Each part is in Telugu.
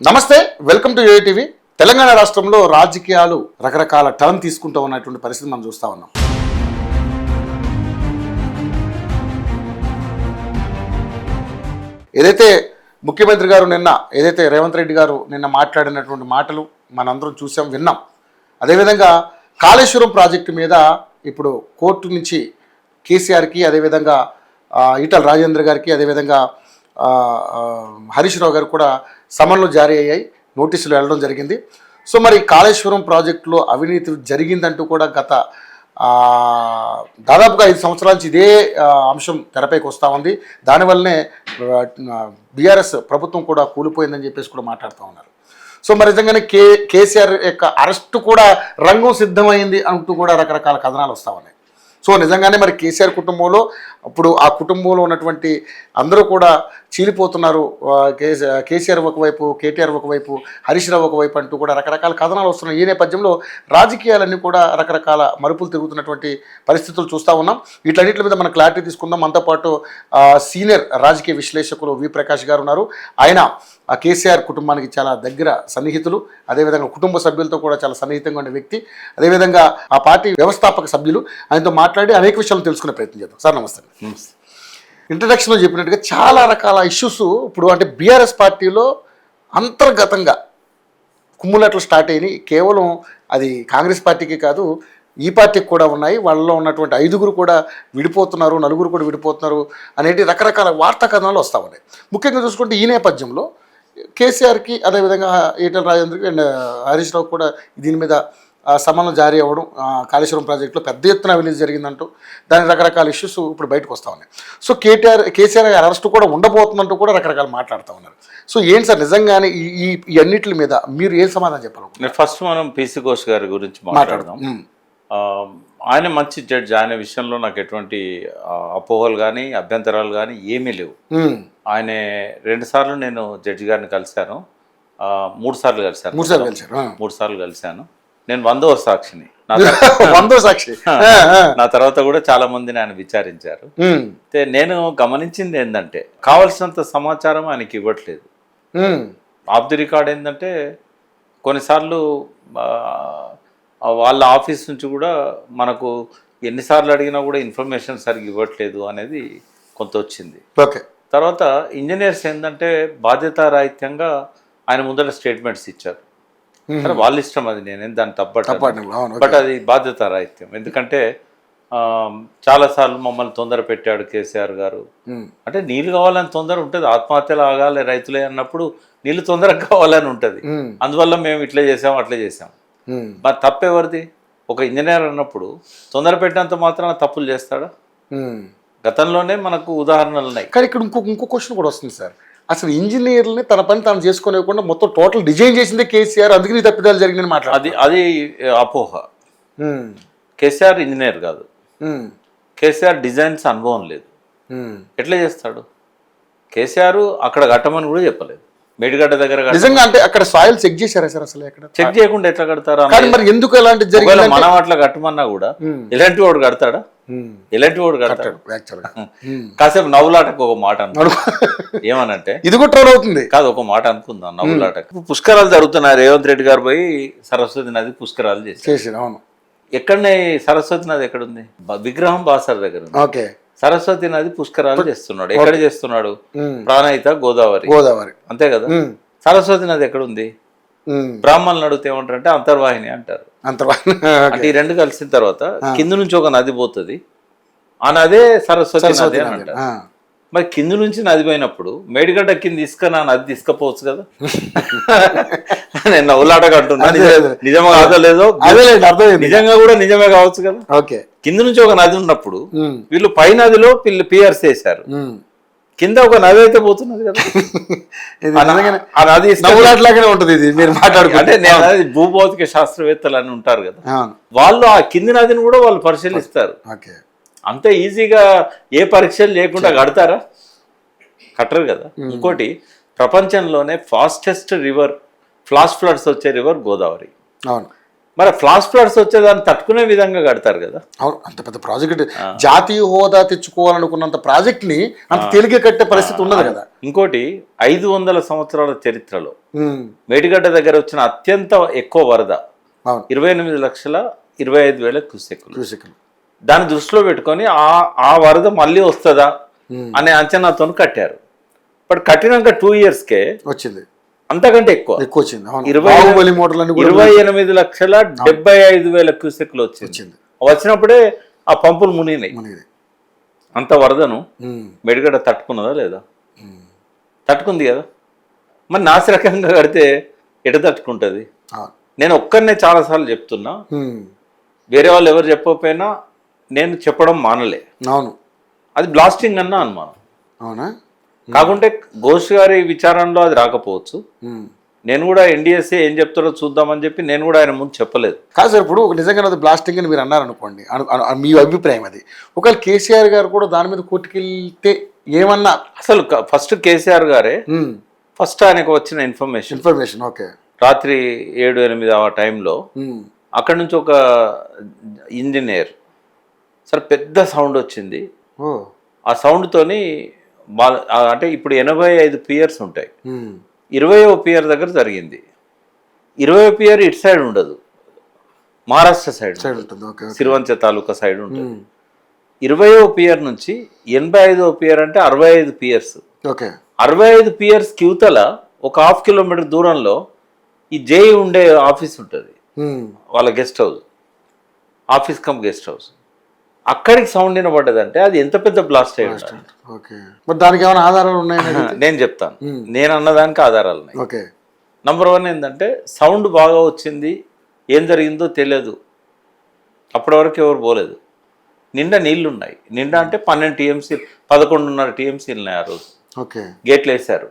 నమస్తే, వెల్కమ్ టు ఏటీవీ. తెలంగాణ రాష్ట్రంలో రాజకీయాలు రకరకాల టర్న్ తీసుకుంటూ ఉన్నటువంటి పరిస్థితి మనం చూస్తూ ఉన్నాం. ఏదైతే ముఖ్యమంత్రి గారు ఏదైతే రేవంత్ రెడ్డి గారు నిన్న మాట్లాడినటువంటి మాటలు మనందరం చూసాం, విన్నాం. అదేవిధంగా కాళేశ్వరం ప్రాజెక్టు మీద ఇప్పుడు కోర్టు నుంచి కేసీఆర్కి, అదేవిధంగా ఈటల రాజేంద్ర గారికి, అదేవిధంగా హరీష్ రావు గారు కూడా సమన్లు జారీ అయ్యాయి, నోటీసులు వెళ్ళడం జరిగింది. సో మరి కాళేశ్వరం ప్రాజెక్టులో అవినీతి జరిగిందంటూ కూడా గత దాదాపుగా 5 సంవత్సరాల నుంచి ఇదే అంశం తెరపైకి వస్తూ ఉంది. దానివల్లనే బీఆర్ఎస్ ప్రభుత్వం కూడా కూలిపోయిందని చెప్పేసి కూడా మాట్లాడుతూ ఉన్నారు. సో మరి నిజంగానే కేసీఆర్ యొక్క అరెస్టు కూడా రంగం సిద్ధమైంది అంటూ కూడా రకరకాల కథనాలు వస్తూ ఉన్నాయి. సో నిజంగానే మరి కేసీఆర్ కుటుంబంలో అప్పుడు ఆ కుటుంబంలో ఉన్నటువంటి అందరూ కూడా చీలిపోతున్నారు. కేసీఆర్ ఒకవైపు, కేటీఆర్ ఒకవైపు, హరీష్ రావు ఒకవైపు అంటూ కూడా రకరకాల కథనాలు వస్తున్నాయి. ఈ నేపథ్యంలో రాజకీయాలన్నీ కూడా రకరకాల మలుపులు తిరుగుతున్నటువంటి పరిస్థితులు చూస్తూ ఉన్నాం. వీటన్నిటి మీద మనం క్లారిటీ తీసుకుందాం. మనతో పాటు సీనియర్ రాజకీయ విశ్లేషకులు వి ప్రకాష్ గారు ఉన్నారు. ఆయన కేసీఆర్ కుటుంబానికి చాలా దగ్గర సన్నిహితులు, అదేవిధంగా కుటుంబ సభ్యులతో కూడా చాలా సన్నిహితంగా ఉండే వ్యక్తి, అదేవిధంగా ఆ పార్టీ వ్యవస్థాపక సభ్యులు. ఆయనతో మాట్లాడి అనేక విషయాలు తెలుసుకునే ప్రయత్నం చేద్దాం. సార్ నమస్తే. ఇంట్రడక్షన్లో చెప్పినట్టుగా చాలా రకాల ఇష్యూస్ ఇప్పుడు అంటే బీఆర్ఎస్ పార్టీలో అంతర్గతంగా కుమ్ములాట్లు స్టార్ట్ అయినాయి. కేవలం అది కాంగ్రెస్ పార్టీకి కాదు, ఈ పార్టీకి కూడా ఉన్నాయి. వాళ్ళలో ఉన్నటువంటి 5గురు కూడా విడిపోతున్నారు, 4గురు కూడా విడిపోతున్నారు అనేటి రకరకాల వార్తా కథనాలు వస్తూ ఉన్నాయి. ముఖ్యంగా చూసుకుంటే ఈ నేపథ్యంలో కేసీఆర్కి, అదేవిధంగా ఈటల రాజేంద్రకి అండ్ హరీష్ రావు కూడా దీని మీద సమన్లు జారీ అవ్వడం, కాళేశ్వరం ప్రాజెక్టులో పెద్ద ఎత్తున అవినీతి జరిగిందంటూ దాని రకరకాల ఇష్యూస్ ఇప్పుడు బయటకు వస్తూ ఉన్నాయి. సో కేసీఆర్ అరెస్ట్ కూడా ఉండబోతుందంటూ కూడా రకరకాలు మాట్లాడుతూ ఉన్నారు. సో ఏంటి సార్ నిజంగానే ఈ అన్నిటి మీద మీరు ఏం సమాధానం చెప్పాలి? ఫస్ట్ మనం పీసీ ఘోష్ గారి గురించి మాట్లాడదాం. ఆయన మంచి జడ్జ్. ఆయన విషయంలో నాకు ఎటువంటి అపోహలు కానీ అభ్యంతరాలు కానీ ఏమీ లేవు. ఆయన 2 సార్లు నేను జడ్జి గారిని కలిశాను, 3 సార్లు కలిశాను. నేను 100వ సాక్షిని. నా తర్వాత కూడా చాలా మందిని ఆయన విచారించారు. నేను గమనించింది ఏంటంటే కావలసినంత సమాచారం ఆయనకి ఇవ్వట్లేదు. ఆఫ్ ది రికార్డ్ ఏంటంటే కొన్నిసార్లు వాళ్ళ ఆఫీస్ నుంచి కూడా మనకు ఎన్నిసార్లు అడిగినా కూడా ఇన్ఫర్మేషన్ సరిగ్గా ఇవ్వట్లేదు అనేది కొంత వచ్చింది. ఓకే. తర్వాత ఇంజనీర్స్ ఏంటంటే బాధ్యతారాహిత్యంగా ఆయన ముందర స్టేట్మెంట్స్ ఇచ్చారు. సరే వాళ్ళ ఇష్టం, అది నేనేం దాన్ని తప్పట్లేదు. బట్ అది బాధ్యతారాహిత్యం. ఎందుకంటే చాలాసార్లు మమ్మల్ని తొందర పెట్టాడు కేసీఆర్ గారు. అంటే నీళ్ళు కావాలని తొందర ఉంటుంది, ఆత్మహత్యలు ఆగాలి రైతులే అన్నప్పుడు నీళ్ళు తొందరగా కావాలని ఉంటుంది. అందువల్ల మేము ఇట్లా చేసాం అట్లా చేసాం. మరి తప్పెవరిది? ఒక ఇంజనీర్ అన్నప్పుడు తొందర పెట్టినంత మాత్రాన తప్పులు చేస్తాడా? గతంలోనే మనకు ఉదాహరణలు ఉన్నాయి. కానీ ఇక్కడ ఇంకో క్వశ్చన్ కూడా వస్తుంది సార్. అసలు ఇంజనీర్ని తన పని తాను చేసుకోనివ్వకుండా మొత్తం టోటల్ డిజైన్ చేసిందే కేసీఆర్, అందుకని తప్పిదాలు జరిగిందని మాట్లాడారు. అది అపోహ. కేసీఆర్ ఇంజనీర్ కాదు, కేసీఆర్ డిజైన్స్ అనుభవం లేదు. ఎట్లా చేస్తాడు? కేసీఆర్ అక్కడ కట్టమని కూడా చెప్పలేదు. మేడిగడ్డ దగ్గర నిజంగా అంటే అక్కడ సాయిల్ చెక్ చేశారా సార్? అసలు ఎక్కడ చెక్ చేయకుండా ఎట్లా కడతారా? మరి ఎందుకు ఎలాంటి జరిగింది? మనం అట్లా కట్టమన్నా కూడా ఇలాంటి వాడు కడతాడా? ఇలాంటి వాడు కడతాడు. కాసేపు నవ్వులాటకు ఒక మాట అనుకో, ఏమనంటే ఇది కూడా ట్రోల్ అవుతుంది కాదు, ఒక మాట అనుకుందాం నవ్వులాటకు. పుష్కరాలు జరుగుతున్నాయి. రేవంత్ రెడ్డి గారు పోయి సరస్వతి నది పుష్కరాలు చేసి, అవును. ఎక్కడనే సరస్వతి నది ఎక్కడుంది? విగ్రహం బాసర్ దగ్గర ఉంది. ఓకే. సరస్వతి నది పుష్కరాలు చేస్తున్నాడు. ఎక్కడ చేస్తున్నాడు? ప్రాణహిత గోదావరి అంతే కదా. సరస్వతి నది ఎక్కడుంది? బ్రాహ్మణులు అడిగితే ఏమంటారంటే అంతర్వాహిని అంటారు. అంటే ఈ 2 కలిసిన తర్వాత కింద నుంచి ఒక నది పోతుంది, ఆ నదే సరస్వతి నది అని అంటారు. మరి కింద నుంచి నది పోయినప్పుడు మేడిగడ్డ కింద తీసుకొని ఆ నది తీసుకపోవచ్చు కదా. నేను నవ్వులాటగా అంటున్నా, నిజమా కాదో లేదో నిజంగా కూడా నిజమే కావచ్చు కదా. ఓకే. కింద నుంచి ఒక నది ఉన్నప్పుడు వీళ్ళు పై నదిలో పియర్స్ వేశారు, కింద ఒక నది అయితే పోతున్నది కదా. ఆ నది ఉంటుంది. ఇది మీరు మాట్లాడుకుంటే నేను భూభౌతిక శాస్త్రవేత్తలు అని ఉంటారు కదా, వాళ్ళు ఆ కింది నదిని కూడా వాళ్ళు పరిశీలిస్తారు. అంత ఈజీగా ఏ పరీక్షలు లేకుండా కడతారా? కట్టరు కదా. ఇంకోటి, ప్రపంచంలోనే ఫాస్టెస్ట్ రివర్, ఫ్లాష్ ఫ్లడ్స్ వచ్చే రివర్ గోదావరి. మరి ఫ్లాష్ ఫ్లడ్స్ వచ్చేదాన్ని తట్టుకునే విధంగా కడతారు కదా. అవును, అంత పెద్ద ప్రాజెక్ట్, జాతీయ హోదా తెచ్చుకోవాలనుకున్నంత ప్రాజెక్ట్ని అంత తేలిక కట్టే పరిస్థితి ఉన్నది కదా. ఇంకోటి 500 సంవత్సరాల చరిత్రలో మేడిగడ్డ దగ్గర వచ్చిన అత్యంత ఎక్కువ వరద 28,25,000 క్యూసెక్కులు. దాన్ని దృష్టిలో పెట్టుకొని ఆ వరద మళ్ళీ వస్తుందా అనే అంచనాతో కట్టారు. బట్ కట్టినాక 2 yearsకే వచ్చింది, అంతకంటే ఎక్కువ వచ్చింది. 28,75,000 క్యూసెక్లు వచ్చింది. వచ్చినప్పుడే ఆ పంపులు మునిగినాయి. అంత వరదను మెడిగడ్డ తట్టుకున్నదా లేదా? తట్టుకుంది కదా. మరి నాసిరకంగా కడితే ఎట తట్టుకుంటుంది? నేను ఒక్కరినే చాలాసార్లు చెప్తున్నా, వేరే వాళ్ళు ఎవరు చెప్పకపోయినా నేను చెప్పడం మానలే. అవును, అది బ్లాస్టింగ్ అన్నా అనుమానం. అవునా? కాకుంటే ఘోష్ గారి విచారణలో అది రాకపోవచ్చు. నేను కూడా ఎన్డీఎస్ఏ ఏం చెప్తారో చూద్దామని చెప్పి నేను కూడా ఆయన ముందు చెప్పలేదు. కాదు సార్, ఇప్పుడు నిజంగా అది బ్లాస్టింగ్ అని మీరు అన్నారనుకోండి, మీ అభిప్రాయం అది. ఒకవేళ కేసీఆర్ గారు కూడా దాని మీద కోర్టుకెళ్తే ఏమన్నా? అసలు ఫస్ట్ కేసీఆర్ గారే ఫస్ట్ ఆయనకు వచ్చిన ఇన్ఫర్మేషన్ ఓకే, రాత్రి 7-8 ఆ టైంలో అక్కడ నుంచి ఒక ఇంజనీర్ సార్ పెద్ద సౌండ్ వచ్చింది. ఆ సౌండ్తోని అంటే ఇప్పుడు 85 పియర్స్ ఉంటాయి, 20వ పియర్ దగ్గర జరిగింది. 20వ పియర్ ఇటు సైడ్ ఉండదు, మహారాష్ట్ర సైడ్ ఉంటుంది, సిరివంచ తాలూకా సైడ్ ఉంటుంది. 20వ పియర్ నుంచి 85వ పియర్ అంటే 65 పియర్స్. 65 పియర్స్ క్యూతల ఒక 1/2 కిలోమీటర్ దూరంలో ఈ జేఈ ఉండే ఆఫీస్ ఉంటుంది, వాళ్ళ guest house, office come guest house. అక్కడికి సౌండ్ వినబడ్డదంటే అది ఎంత పెద్ద బ్లాస్ట్ అయ్యి ఉండాలి. దానికి ఏమైనా ఆధారాలు ఉన్నాయని నేను చెప్తాను. నేను అన్నదానికి ఆధారాలు ఉన్నాయి. నంబర్ 1 ఏంటంటే సౌండ్ బాగా వచ్చింది, ఏం జరిగిందో తెలియదు, అప్పటి వరకు ఎవరు పోలేదు. నిండా నీళ్లు ఉన్నాయి, నిండా అంటే 12 టీఎంసీ 11.5 టీఎంసీలు ఉన్నాయి ఆ రోజు. గేట్లు వేశారు.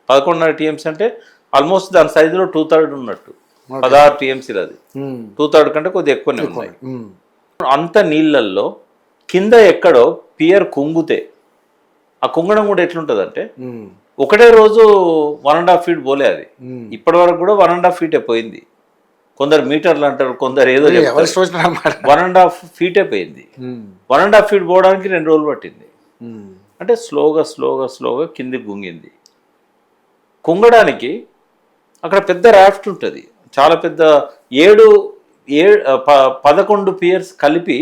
11.5 టీఎంసీ అంటే ఆల్మోస్ట్ దాని సైజులో 2/3 ఉన్నట్టు, 16 టీఎంసీలు. అది 2/3 కంటే కొద్దిగా ఎక్కువనే ఉన్నాయి. అంత నీళ్ళల్లో కింద ఎక్కడో పియర్ కుంగితే ఆ కుంగడం కూడా ఎట్లుంటుంది అంటే ఒకటే రోజు 1.5 feet పోలే. అది ఇప్పటి వరకు కూడా 1.5 feet పోయింది. కొందరు మీటర్లు అంటారు, కొందరు ఏదో 1.5 feet పోయింది. 1.5 feet పోవడానికి 2 రోజులు పట్టింది. అంటే స్లోగా కిందికి గుంగింది. కుంగడానికి అక్కడ పెద్ద రాఫ్ట్ ఉంటుంది, చాలా పెద్ద 11 పియర్స్ కలిపి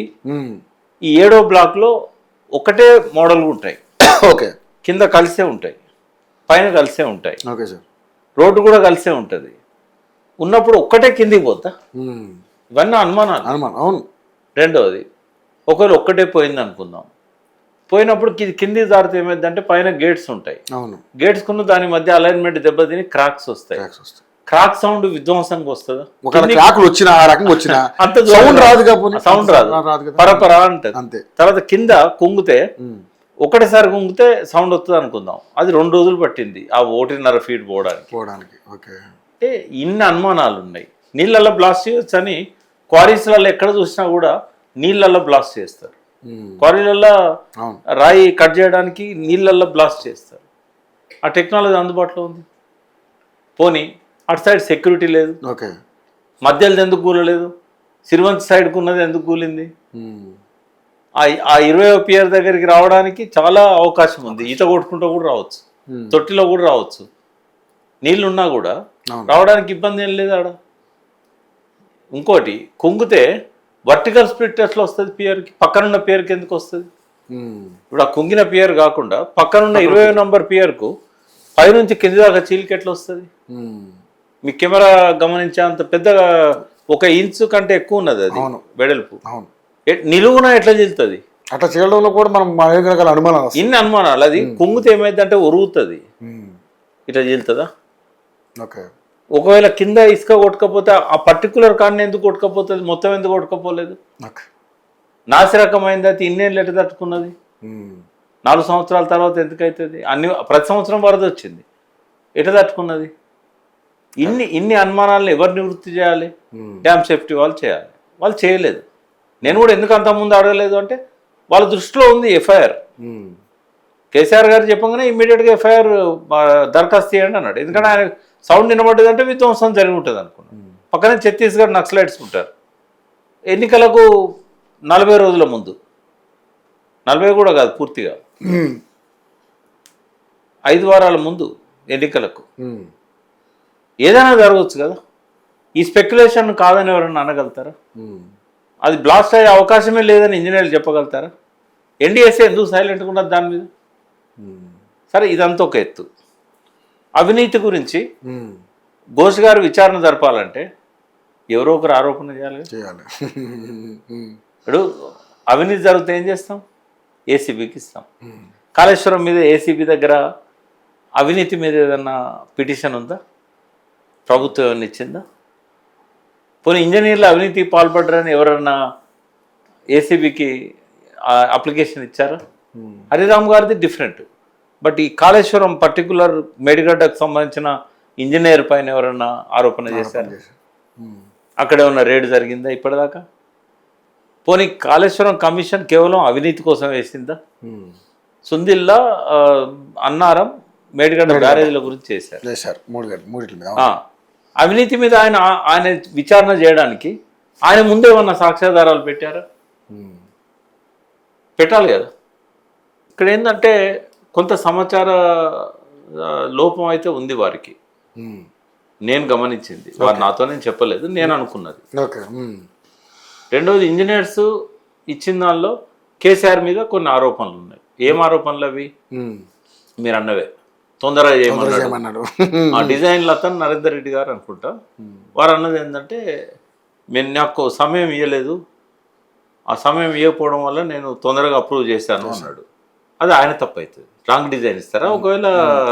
ఈ 7వ బ్లాక్లో ఒకటే మోడల్గా ఉంటాయి. కింద కలిసే ఉంటాయి, పైన కలిసే ఉంటాయి, రోడ్డు కూడా కలిసే ఉంటుంది. ఉన్నప్పుడు ఒక్కటే కిందికి పోతా? ఇవన్నీ అనుమానాలు. అవును. రెండవది, ఒకవేళ ఒక్కటే పోయింది అనుకుందాం, పోయినప్పుడు కిందికి జారితే ఏమైందంటే పైన గేట్స్ ఉంటాయి, గేట్స్ కున్న దాని మధ్య అలైన్మెంట్ దెబ్బతిని క్రాక్స్ వస్తాయి. క్రాక్ సౌండ్ విధ్వంసంగా వస్తుందా? సౌండ్ రాదు, పరపరా అంటది. తర్వాత కింద కుంగితే ఒకటేసారి కుంగితే సౌండ్ వస్తుంది అనుకుందాం, అది 2 రోజులు పట్టింది ఆ 1.5 feet పోవడానికి. అంటే ఇన్ని అనుమానాలు ఉన్నాయి. నీళ్ళల్లో బ్లాస్ట్ చేయొచ్చు అని క్వారీస్లలో ఎక్కడ చూసినా కూడా నీళ్ళల్లో బ్లాస్ట్ చేస్తారు. క్వారీలలో రాయి కట్ చేయడానికి నీళ్ళల్లో బ్లాస్ట్ చేస్తారు. ఆ టెక్నాలజీ అందుబాటులో ఉంది. పోనీ అటు సైడ్ సెక్యూరిటీ లేదు, మధ్యలో ఎందుకు కూలలేదు? సిరివంచ్ సైడ్కు ఉన్నది ఎందుకు కూలింది? ఆ 20వ పియర్ దగ్గరికి రావడానికి చాలా అవకాశం ఉంది. ఈత కొట్టుకుంటూ కూడా రావచ్చు, తొట్టిలో కూడా రావచ్చు, నీళ్ళు ఉన్నా కూడా రావడానికి ఇబ్బంది ఏం లేదు ఆడ. ఇంకోటి, కుంగితే వర్టికల్ స్ప్లిట్ ఎట్లా వస్తుంది పియర్కి? పక్కనున్న పియర్కి ఎందుకు వస్తుంది? ఇప్పుడు ఆ కుంగిన పియర్ కాకుండా పక్కనున్న 20వ నంబర్ పియర్కు పైనుంచి కింది దాకా చీలిక ఎట్లా వస్తుంది? మీ కెమెరా గమనించే అంత పెద్దగా 1 ఇంచు కంటే ఎక్కువ ఉన్నది అది వెడల్పు. నిలువున ఎట్లా చీలుతుంది? అట్లా చేయడంలో కూడా మనం అనుమానాలు, ఇన్ని అనుమానాలు. అది కుంగితే ఏమైందంటే ఒరుగుతుంది, ఇట్లా చీలుతుందా? ఒకవేళ కింద ఇసుక కొట్టుకపోతే ఆ పర్టికులర్ కాన్ని ఎందుకు కొట్టుకపోతుంది, మొత్తం ఎందుకు కొట్టుకపోలేదు? నాసిరకమైంది. అయితే ఇన్నేళ్ళు ఎట్లా తట్టుకున్నది? 4 సంవత్సరాల తర్వాత ఎందుకు అవుతుంది? ప్రతి సంవత్సరం వరద వచ్చింది, ఎట్లా తట్టుకున్నది? ఇన్ని అనుమానాలను ఎవరు నివృత్తి చేయాలి? డ్యామ్ సేఫ్టీ వాళ్ళు చేయాలి. వాళ్ళు చేయలేదు. నేను కూడా ఎందుకు అంతకుముందు అడగలేదు అంటే వాళ్ళ దృష్టిలో ఉంది ఎఫ్ఐఆర్. కేసీఆర్ గారు చెప్పగానే ఇమ్మీడియట్గా ఎఫ్ఐఆర్ దరఖాస్తు చేయండి అన్నాడు. ఎందుకంటే ఆయన సౌండ్ వినబడ్డదంటే విధ్వంసం జరిగి ఉంటుంది అనుకున్నాను. పక్కనే ఛత్తీస్గఢ్ నక్సలైట్స్ ఉంటారు. ఎన్నికలకు 40 రోజుల ముందు, 40 కూడా కాదు పూర్తిగా, 5 వారాల ముందు ఎన్నికలకు ఏదైనా జరగవచ్చు కదా. ఈ స్పెక్యులేషన్ కాదని ఎవరన్నా అనగలుగుతారా? అది బ్లాస్ట్ అయ్యే అవకాశమే లేదని ఇంజనీర్లు చెప్పగలుగుతారా? ఎన్డీఎస్ఏ ఎందుకు సైలెంట్గా ఉన్నది దాని మీద? సరే, ఇదంతా ఒక ఎత్తు. అవినీతి గురించి ఘోష్ గారు విచారణ జరపాలంటే ఎవరో ఒకరు ఆరోపణ చేయాలి. ఇప్పుడు అవినీతి జరిగితే ఏం చేస్తాం? ఏసీబీకి ఇస్తాం. కాళేశ్వరం మీద ఏసీబీ దగ్గర అవినీతి మీద ఏదన్నా పిటిషన్ ఉందా? ప్రభుత్వం ఏమన్నా ఇచ్చిందా? పోనీ ఇంజనీర్లు అవినీతికి పాల్పడ్డారని ఎవరన్నా ఏసీబీకి అప్లికేషన్ ఇచ్చారా? హరిరామ్ గారిది డిఫరెంట్. బట్ ఈ కాళేశ్వరం పర్టికులర్ మేడిగడ్డకు సంబంధించిన ఇంజనీర్ పైన ఎవరన్నా ఆరోపణ చేశారు? అక్కడే ఉన్న రేడ్ జరిగిందా ఇప్పటిదాకా? పోనీ కాళేశ్వరం కమిషన్ కేవలం అవినీతి కోసం వేసిందా? సుందిల్లా, అన్నారం, మేడిగడ్డ బ్యారేజీల గురించి చేశారు. అవినీతి మీద ఆయన విచారణ చేయడానికి ఆయన ముందే ఉన్న సాక్ష్యాధారాలు పెట్టారా? పెట్టాలి కదా. ఇక్కడ ఏంటంటే కొంత సమాచార లోపం అయితే ఉంది వారికి. నేను గమనించింది, వారు నాతో నేను చెప్పలేదు, నేను అనుకున్నది. రెండోది, ఇంజనీర్స్ ఇచ్చిన దానిలో కేసీఆర్ మీద కొన్ని ఆరోపణలు ఉన్నాయి. ఏం ఆరోపణలు అవి? మీరు అన్నవే, తొందరగా చేయమన్నాడు. ఆ డిజైన్లు అతను నరేందర్ రెడ్డి గారు అనుకుంటా. వారు అన్నది ఏంటంటే, నేను నాకు సమయం ఇవ్వలేదు, ఆ సమయం ఇవ్వకపోవడం వల్ల నేను తొందరగా అప్రూవ్ చేశాను అన్నాడు. అది ఆయన తప్పు అవుతుంది. రాంగ్ డిజైన్ ఇస్తారా?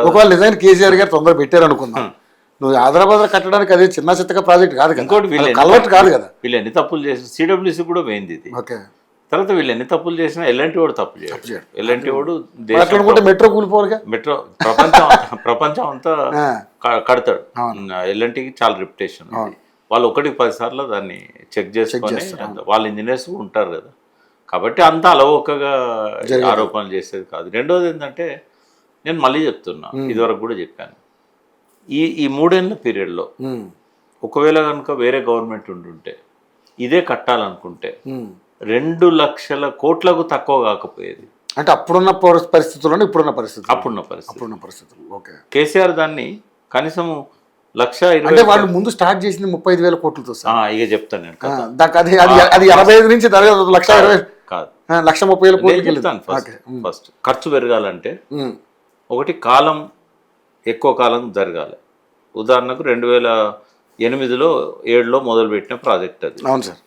ఒకవేళ డిజైన్ కేసీఆర్ గారు తొందరగా పెట్టారు అనుకుందాం, నువ్వు హైదరాబాద్ కట్టడానికి అదే చిన్న చిత్తగా ప్రాజెక్ట్ కాదు. ఇంకోటి కలవట్ కాదు కదా. వీళ్ళు ఎన్ని తప్పులు చేసి సిడబ్ల్యూసీ కూడా పోయింది ఇది. తర్వాత వీళ్ళు ఎన్ని తప్పులు చేసినా ఎల్ఎన్టీ వాడు తప్పు చేయడు. ఎల్ఎన్టీ వాడు మెట్రో కూలిపోవాలి. మెట్రో ప్రపంచం అంతా కడతాడు. ఎల్ఎన్టీకి చాలా రెప్యుటేషన్. వాళ్ళు 1-10 సార్లు దాన్ని చెక్ చేసుకొని వాళ్ళ ఇంజనీర్స్ ఉంటారు కదా. కాబట్టి అంత అలవోకగా ఆరోపణలు చేసేది కాదు. రెండోది ఏంటంటే, నేను మళ్ళీ చెప్తున్నా, ఇదివరకు కూడా చెప్పాను, ఈ 3 ఏళ్ళ పీరియడ్లో ఒకవేళ కనుక వేరే గవర్నమెంట్ ఉండుంటే ఇదే కట్టాలనుకుంటే 2 లక్షల కోట్లకు తక్కువ కాకపోయేది. అంటే అప్పుడున్న పరిస్థితుల్లో అప్పుడున్న పరిస్థితులు ఓకే. కేసీఆర్ దాన్ని కనీసం 1,20,000 అంటే వాళ్ళు ముందు స్టార్ట్ చేసింది 35,000 కోట్లతో. ఇక చెప్తాను నేను అది 85 నుంచి 1,20,000 కాదు, 1,30,000 కోట్లు. ఫస్ట్ ఖర్చు పెరగాలంటే ఒకటి కాలం, ఎక్కువ కాలం జరగాలి. ఉదాహరణకు 2008లో 2007లో మొదలుపెట్టిన ప్రాజెక్ట్ అది. అవును సార్.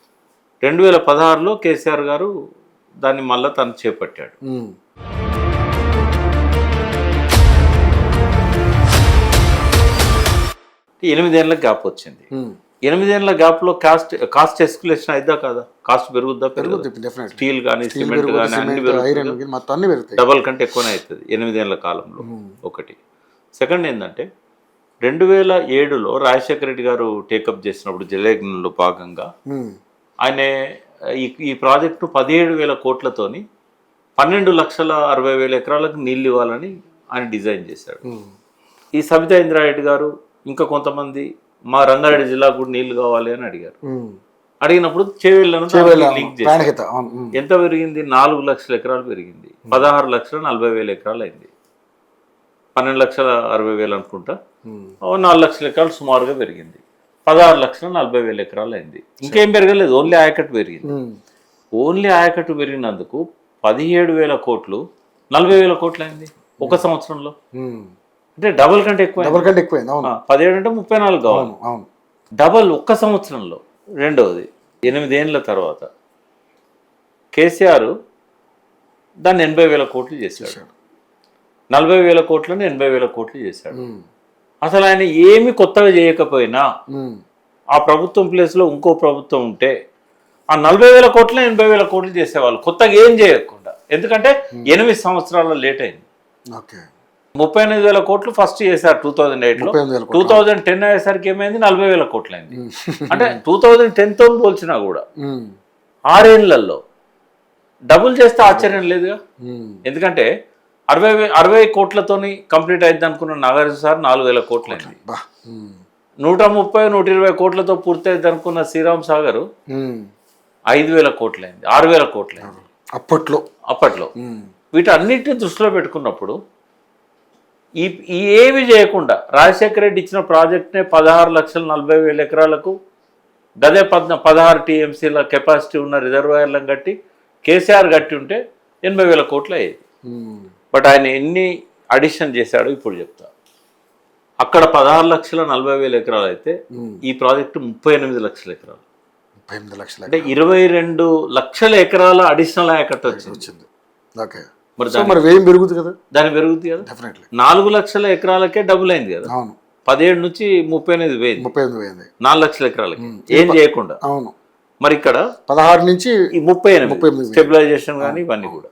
2016లో కేసీఆర్ గారు దాన్ని మళ్ళీ తను చేపట్టాడు. 8 ఏళ్ళ గ్యాప్ వచ్చింది. 8 ఏళ్ళ గ్యాప్లో కాస్ట్ ఎస్కులేషన్ అయిద్దా కాదా? కాస్ట్ పెరుగుద్దా? స్టీల్ కానీ సిమెంట్ కానీ అన్ని పెరుగుతాయి. డబల్ కంటే ఎక్కువనే అవుతుంది 8 ఏళ్ళ కాలంలో. ఒకటి. సెకండ్ ఏంటంటే, 2007లో రాజశేఖర రెడ్డి గారు టేకప్ చేసినప్పుడు జలయజ్ఞంలో భాగంగా ఆయన ఈ ప్రాజెక్టు 17,000 కోట్లతోని 12,60,000 ఎకరాలకు నీళ్ళు ఇవ్వాలని ఆయన డిజైన్ చేశాడు. ఈ సబితా ఇంద్రారెడ్డి గారు ఇంకా కొంతమంది మా రంగారెడ్డి జిల్లాకు కూడా నీళ్లు కావాలి అని అడిగారు. అడిగినప్పుడు చేవేళ్లను లింక్ చేశారు. ఎంత పెరిగింది? 4 లక్షల ఎకరాలు పెరిగింది. 16,40,000 ఎకరాలు అయింది. 12,60,000 అనుకుంటా. 4 లక్షల ఎకరాలు సుమారుగా పెరిగింది. 16,40,000 ఎకరాలు అయింది. ఇంకేం పెరగలేదు, ఓన్లీ ఆయకట్టు పెరిగింది. ఓన్లీ ఆయకట్టు పెరిగినందుకు 17,000 కోట్లు 40,000 కోట్లు అయింది ఒక సంవత్సరంలో. అంటే డబల్ కంటే ఎక్కువ. 17 అంటే 34 కావాలి, డబల్ ఒక్క సంవత్సరంలో. రెండవది, 8 ఏళ్ళ తర్వాత కేసీఆర్ దాన్ని 80,000 కోట్లు చేశాడు. 40,000 కోట్లను 80,000 కోట్లు చేశాడు. అసలు ఆయన ఏమి కొత్తగా చేయకపోయినా ఆ ప్రభుత్వం ప్లేస్లో ఇంకో ప్రభుత్వం ఉంటే ఆ 40,000 కోట్లను 80,000 కోట్లు చేసేవాళ్ళు, కొత్తగా ఏం చేయకుండా. ఎందుకంటే 8 సంవత్సరాల లేట్ అయింది. 38,000 కోట్లు ఫస్ట్ చేశారు 2008లో. 2010 అయ్యేసరికి ఏమైంది? 40,000 కోట్లు అయింది. అంటే 2010తో పోల్చినా కూడా 6 ఏళ్లలో డబుల్ చేస్తే ఆశ్చర్యం లేదుగా. ఎందుకంటే 60 కోట్లతోని కంప్లీట్ అయింది అనుకున్న నాగార్జున సార్ 4,000 కోట్లు అయింది. 130, 120 కోట్లతో పూర్తయింది అనుకున్న శ్రీరామ్ సాగర్ 5,000 కోట్లయింది, 6,000 కోట్లయింది అప్పట్లో. వీటన్నిటిని దృష్టిలో పెట్టుకున్నప్పుడు ఈ ఏమి చేయకుండా రాజశేఖర రెడ్డి ఇచ్చిన ప్రాజెక్ట్నే 16,40,000 ఎకరాలకు గదే 16 టీఎంసీల కెపాసిటీ ఉన్న రిజర్వాయర్లను కట్టి కేసీఆర్ కట్టి ఉంటే 80,000 కోట్లు అయ్యేది. బట్ ఆయన ఎన్ని అడిషన్ చేశాడో ఇప్పుడు చెప్తా. అక్కడ 16,40,000 ఎకరాలు అయితే ఈ ప్రాజెక్టు 38 లక్షల ఎకరాలు, అంటే 22 లక్షల ఎకరాల అడిషనల్ ఆయకట్టు వచ్చింది. మరి వ్యయం పెరుగుతుంది కదా, దాని పెరుగుతుంది కదా. 4 లక్షల ఎకరాలకే డబుల్ అయింది కదా. 17 నుంచి 38 పోయింది 4 లక్షల ఎకరాలకి ఏం చేయకుండా. అవును, మరి ఇక్కడ 16 నుంచి 38 స్టెబిలైజేషన్ కానీ ఇవన్నీ కూడా.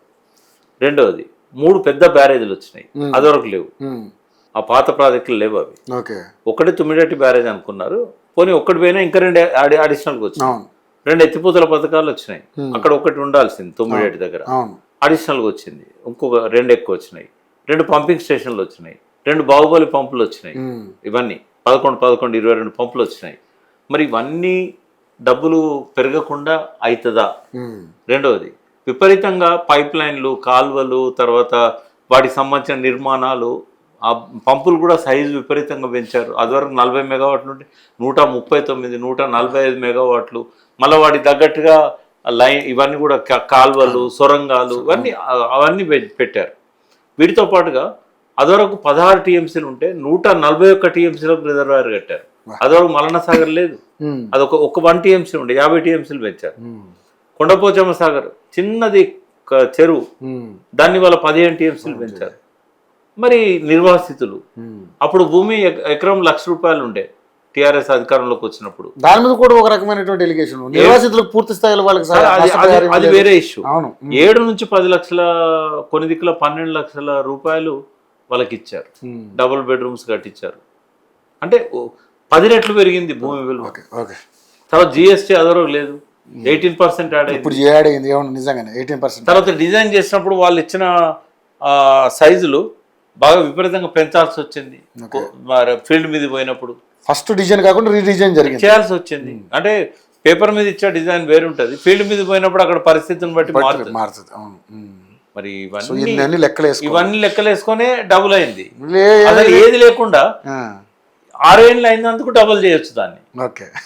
రెండవది 3 పెద్ద బ్యారేజీలు వచ్చినాయి, అదివరకు లేవు. ఆ పాత ప్రాజెక్టులు లేవు అవి. ఒకటి తుమ్మిడెట్టి బ్యారేజ్ అనుకున్నారు, పోనీ ఒక్కటి పోయినా ఇంకా 2 అడిషనల్గా వచ్చినాయి. 2 ఎత్తిపోతల పథకాలు వచ్చినాయి, అక్కడ ఒకటి ఉండాల్సింది తుమ్మిడెట్టి దగ్గర, అడిషనల్గా వచ్చింది. ఇంకొక 2 ఎక్కువ వచ్చినాయి. 2 పంపింగ్ స్టేషన్లు వచ్చినాయి, 2 బాహుబలి పంపులు వచ్చినాయి. ఇవన్నీ 11, 22 పంపులు వచ్చినాయి. మరి ఇవన్నీ డబ్బులు పెరగకుండా అవుతుందా? రెండవది విపరీతంగా పైప్ లైన్లు, కాల్వలు, తర్వాత వాటికి సంబంధించిన నిర్మాణాలు, ఆ పంపులు కూడా సైజు విపరీతంగా పెంచారు. అదివరకు 40 మెగావాట్లు ఉంటే 139, 145 మెగావాట్లు. మళ్ళీ వాటికి తగ్గట్టుగా లైన్ ఇవన్నీ కూడా కాల్వలు, సొరంగాలు అవన్నీ పెట్టారు. వీటితో పాటుగా అదివరకు 16 టీఎంసీలు ఉంటే 141 టీఎంసీలకు రిజర్వాయర్ కట్టారు. అదివరకు మలన సాగర్ లేదు, అది ఒక 1 టీఎంసీ ఉండే 50 టీఎంసీలు పెంచారు. కొండపోచమ్మ సాగర్ చిన్నది చెరువు, దాన్ని వాళ్ళ 15 టీఎంసీలు పెంచారు. మరి నిర్వాసితులు అప్పుడు భూమి ఎకరం ₹1,00,000 ఉండే టీఆర్ఎస్ అధికారంలోకి వచ్చినప్పుడు. దాని మీద కూడా ఒక రకమైనటువంటి ఎలిగేషన్, నిర్వాసితులకు పూర్తి స్థాయిలో వాళ్ళకి అది వేరే ఇష్యూ. 7 నుంచి 10 లక్షల, కొన్ని దిక్కుల 12 లక్షల రూపాయలు వాళ్ళకి ఇచ్చారు, డబుల్ బెడ్రూమ్స్ కట్టించారు. అంటే 10 రెట్లు పెరిగింది భూమి విలువ. తర్వాత జిఎస్టీ అదొరకు లేదు, 18% యాడ్ అయింది. నిజంగానే 18%. తర్వాత డిజైన్ చేసినప్పుడు వాళ్ళు ఇచ్చిన సైజులు బాగా విపరీతంగా పెంచాల్సి వచ్చింది. ఫీల్డ్ మీద పోయినప్పుడు ఫస్ట్ డిజైన్ కాకుండా రీడిజైన్ చేయాల్సి వచ్చింది. అంటే పేపర్ మీద ఇచ్చే డిజైన్ వేరు ఉంటుంది, ఫీల్డ్ మీద పోయినప్పుడు అక్కడ పరిస్థితిని బట్టి మారుతుంది. మరి ఇవన్నీ లెక్కలేసుకొని డబుల్ అయింది. అసలు ఏది లేకుండా 6 ఏళ్ళు అయినందుకు డబుల్ చేయొచ్చు దాన్ని.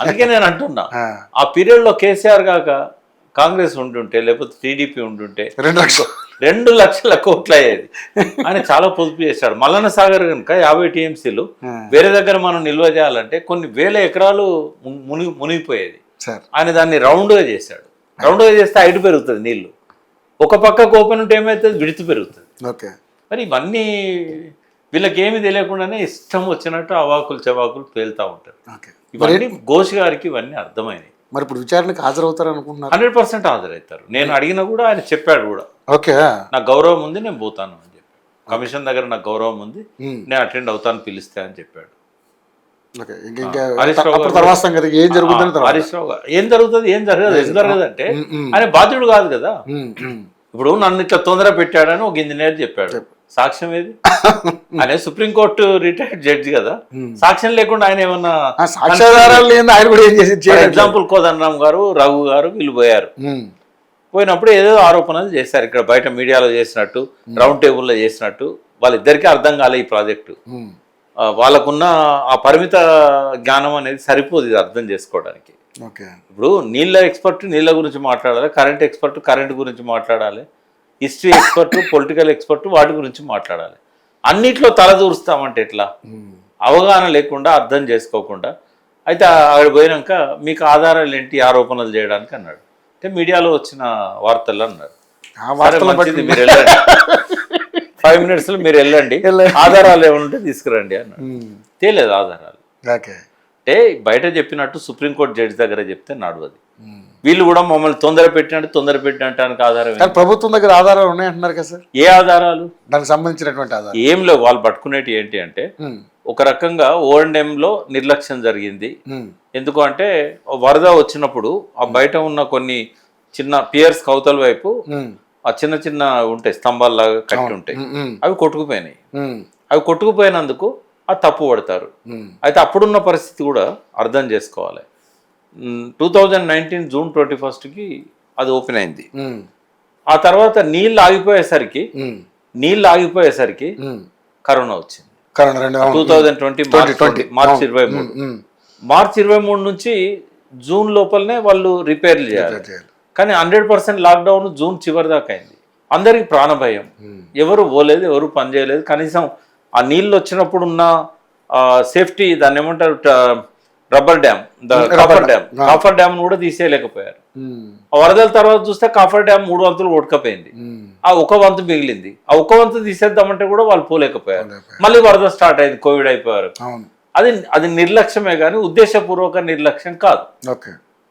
అందుకే నేను అంటున్నా, ఆ పీరియడ్ లో కేసీఆర్ కాక కాంగ్రెస్ ఉంటుంటే, లేకపోతే టీడీపీ ఉంటుంటే 2 లక్షల కోట్లు అయ్యేది. ఆయన చాలా పొదుపు చేశాడు. మల్లన్న సాగర్ కనుక 50 టీఎంసీలు వేరే దగ్గర మనం నిల్వ చేయాలంటే కొన్ని వేల ఎకరాలు మునిగిపోయేది. ఆయన దాన్ని రౌండ్గా చేశాడు. రౌండ్గా చేస్తే హైట్ పెరుగుతుంది, నీళ్లు ఒక పక్కకు ఓపెన్ ఉంటే ఏమవుతుంది, విడుతు పెరుగుతుంది. మరి ఇవన్నీ వీళ్ళకి ఏమి తెలియకుండానే ఇష్టం వచ్చినట్టు అవాకులు చెవాకులు పేలుతూ ఉంటారు. ఇవన్నీ ఘోష్ గారికి ఇవన్నీ అర్థమైనాయి. మరి ఇప్పుడు విచారణకు హాజరవుతారు అనుకుంటున్నారు? 100% హాజరవుతారు. నేను అడిగినా కూడా ఆయన చెప్పాడు కూడా, నాకు గౌరవం ఉంది, నేను పోతాను అని చెప్పి. కమిషన్ దగ్గర నాకు గౌరవం ఉంది, నేను అటెండ్ అవుతాను పిలిస్తే అని చెప్పాడు. హరీష్ రావు ఏం జరుగుతుంది, ఏం జరగదు అంటే ఆయన బాధ్యుడు కాదు కదా. ఇప్పుడు నన్ను ఇట్లా తొందర పెట్టాడని ఒక ఇంజనీర్ చెప్పాడు, సాక్ష్యం ఏది? ఆయన సుప్రీంకోర్టు రిటైర్డ్ జడ్జి కదా, సాక్ష్యం లేకుండా ఆయన ఏమన్నా ఎగ్జాంపుల్ కోదండరామ్ గారు, రఘు గారు వీళ్ళు పోయినప్పుడు ఏదో ఆరోపణలు చేశారు. ఇక్కడ బయట మీడియాలో చేసినట్టు, రౌండ్ టేబుల్లో చేసినట్టు. వాళ్ళిద్దరికీ అర్థం కాలే ఈ ప్రాజెక్టు. వాళ్ళకున్న ఆ పరిమిత జ్ఞానం అనేది సరిపోదు ఇది అర్థం చేసుకోవడానికి. ఇప్పుడు నీళ్ళ ఎక్స్పర్ట్ నీళ్ళ గురించి మాట్లాడాలి, కరెంట్ ఎక్స్పర్ట్ కరెంట్ గురించి మాట్లాడాలి, హిస్టరీ ఎక్స్పర్ట్ పొలిటికల్ ఎక్స్పర్ట్ వాటి గురించి మాట్లాడాలి. అన్నిట్లో తలదూరుస్తామంటే ఎట్లా? అవగాహన లేకుండా, అర్థం చేసుకోకుండా. అయితే అక్కడ పోయినాక మీకు ఆధారాలు ఏంటి ఆరోపణలు చేయడానికి అన్నాడు. అంటే మీడియాలో వచ్చిన వార్తలు అన్నారు. మంచిది, మీరు వెళ్ళండి, 5 minutesలో మీరు వెళ్ళండి, ఆధారాలు ఏమంటే తీసుకురండి అన్నాడు. తెలియదు ఆధారాలు. అంటే బయట చెప్పినట్టు సుప్రీంకోర్టు జడ్జి దగ్గర చెప్తే నడవది. వీళ్ళు కూడా మమ్మల్ని తొందర పెట్టినట్టానికి ఆధారం, ప్రభుత్వం దగ్గర ఆధారాలు ఉన్నాయంటున్నారు కదా సార్. ఏ ఆధారాలు? దానికి సంబంధించినటువంటి ఆధారం ఏం లేవు. వాళ్ళు పట్టుకునేటి ఏంటి అంటే, ఒక రకంగా O&Mలో నిర్లక్ష్యం జరిగింది. ఎందుకు అంటే వరద వచ్చినప్పుడు ఆ బయట ఉన్న కొన్ని చిన్న పియర్స్ కౌతల వైపు ఆ చిన్న చిన్న ఉంటాయి, స్తంభాల్లాగా కట్టి ఉంటాయి, అవి కొట్టుకుపోయినాయి. అవి కొట్టుకుపోయినందుకు అది తప్పు పడతారు. అయితే అప్పుడున్న పరిస్థితి కూడా అర్థం చేసుకోవాలి. 2019 జూన్ 21కి అది ఓపెన్ అయింది. ఆ తర్వాత నీళ్ళు ఆగిపోయేసరికి కరోనా వచ్చింది. 2020 మార్చి 23 మార్చి 23 నుంచి జూన్ లోపలనే వాళ్ళు రిపేర్లు చేయాలి. కానీ 100% లాక్డౌన్ జూన్ చివరి దాకా అయింది. అందరికి ప్రాణభయం, ఎవరు పోలేదు, ఎవరు పని చేయలేదు. కనీసం ఆ నీళ్ళు వచ్చినప్పుడు ఉన్న సేఫ్టీ, దాన్ని ఏమంటారు, రబ్బర్ డ్యామ్, కాఫర్ డ్యామ్ కూడా తీసేయలేకపోయారు. ఆ వరదల తర్వాత చూస్తే కాఫర్ డ్యామ్ 3 వంతులు కొట్టుకపోయింది. ఆ 1 వంతు మిగిలింది. ఆ 1 వంతు తీసేద్దామంటే కూడా వాళ్ళు పోలేకపోయారు. మళ్ళీ వరద స్టార్ట్ అయింది, కోవిడ్ అయిపోయారు. అది నిర్లక్ష్యమే కానీ ఉద్దేశపూర్వక నిర్లక్ష్యం కాదు.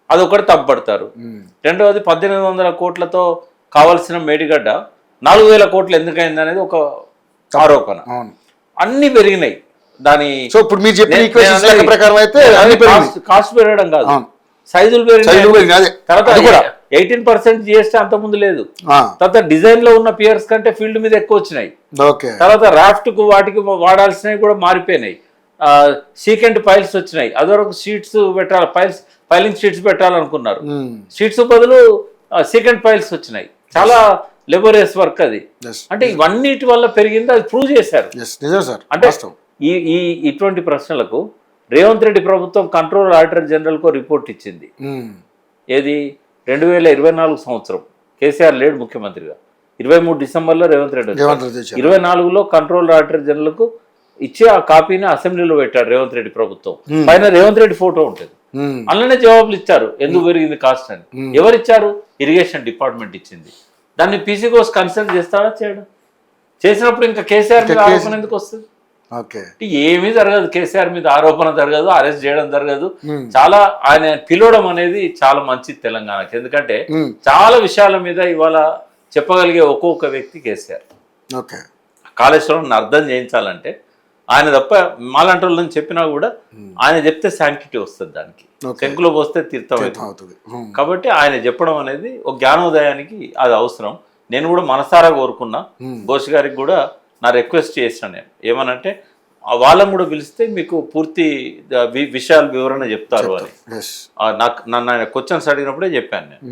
అదొకటి తప్పుపడతారు. రెండవది 1800 కోట్లతో కావాల్సిన మేడిగడ్డ 4000 కోట్లు ఎందుకైంది అనేది ఒక ఆరోపణ. అన్ని పెరిగినాయి. దాని ఇప్పుడు మీరు చెప్పిన ప్రకారం అయితే కాస్ట్ పెరగడం కాదు, సైజులు పెరిగినాయి. తర్వాత 18% జిఎస్టీ అంత ముందు లేదు. తర్వాత డిజైన్ లో ఉన్న పియర్స్ కంటే ఫీల్డ్ మీద ఎక్కువ వచ్చినాయి. తర్వాత రాఫ్ట్ కు వాటికి వాడాల్సినవి కూడా మారిపోయినాయి. సీకెంట్ పైల్స్ వచ్చినాయి. అదొరకు షీట్స్ పెట్టాలి, పైలింగ్ షీట్స్ పెట్టాలనుకున్నారు. షీట్స్ బదులు సీకెంట్ పైల్స్ వచ్చినాయి. చాలా లెబోరియస్ వర్క్ అది. అంటే ఇవన్నిటి వల్ల పెరిగింది, అది ప్రూవ్ చేశారు. అంటే ఇటువంటి ప్రశ్నలకు రేవంత్ రెడ్డి ప్రభుత్వం కంట్రోల్ ఆడిటర్ జనరల్ కు రిపోర్ట్ ఇచ్చింది. ఏది 2024 సంవత్సరం కేసీఆర్ లేడు ముఖ్యమంత్రిగా. 23 డిసెంబర్లో రేవంత్ రెడ్డి వచ్చారు. 24లో కంట్రోల్ ఆడిటర్ జనరల్ కు ఇచ్చి ఆ కాపీని అసెంబ్లీలో పెట్టాడు రేవంత్ రెడ్డి ప్రభుత్వం. పైన రేవంత్ రెడ్డి ఫోటో ఉంటుంది. అందులోనే జవాబులు ఇచ్చారు ఎందుకు పెరిగింది కాస్ట్ అని. ఎవరిచ్చారు? ఇరిగేషన్ డిపార్ట్మెంట్ ఇచ్చింది. దాన్ని పీసీ కోర్స్ కన్సల్ట్ చేస్తాడా? చేయడం. చేసినప్పుడు ఇంకా కేసీఆర్ మీద ఆరోపణ ఎందుకు వస్తుంది? ఏమీ జరగదు, కేసీఆర్ మీద ఆరోపణ జరగదు, అరెస్ట్ చేయడం జరగదు. చాలా ఆయన పిలవడం అనేది చాలా మంచిది తెలంగాణకి. ఎందుకంటే చాలా విషయాల మీద ఇవాళ చెప్పగలిగే ఒక్కొక్క వ్యక్తి కేసీఆర్. కాళేశ్వరం అర్థం చేయించాలంటే ఆయన తప్ప మాలాంటి వాళ్ళని చెప్పినా కూడా ఆయన చెప్తే శాంక్టిటీ వస్తుంది, దానికి శంకులో పోస్తే తీర్థం అవుతుంది. కాబట్టి ఆయన చెప్పడం అనేది ఒక జ్ఞానోదయానికి అది అవసరం. నేను కూడా మనసారా కోరుకున్నా. ఘోష్ గారికి కూడా నా రిక్వెస్ట్ చేసిన నేను ఏమనంటే వాళ్ళని కూడా పిలిస్తే మీకు పూర్తి విషయాలు వివరణ చెప్తారు అని. నన్ను ఆయన క్వశ్చన్స్ అడిగినప్పుడే చెప్పాను నేను.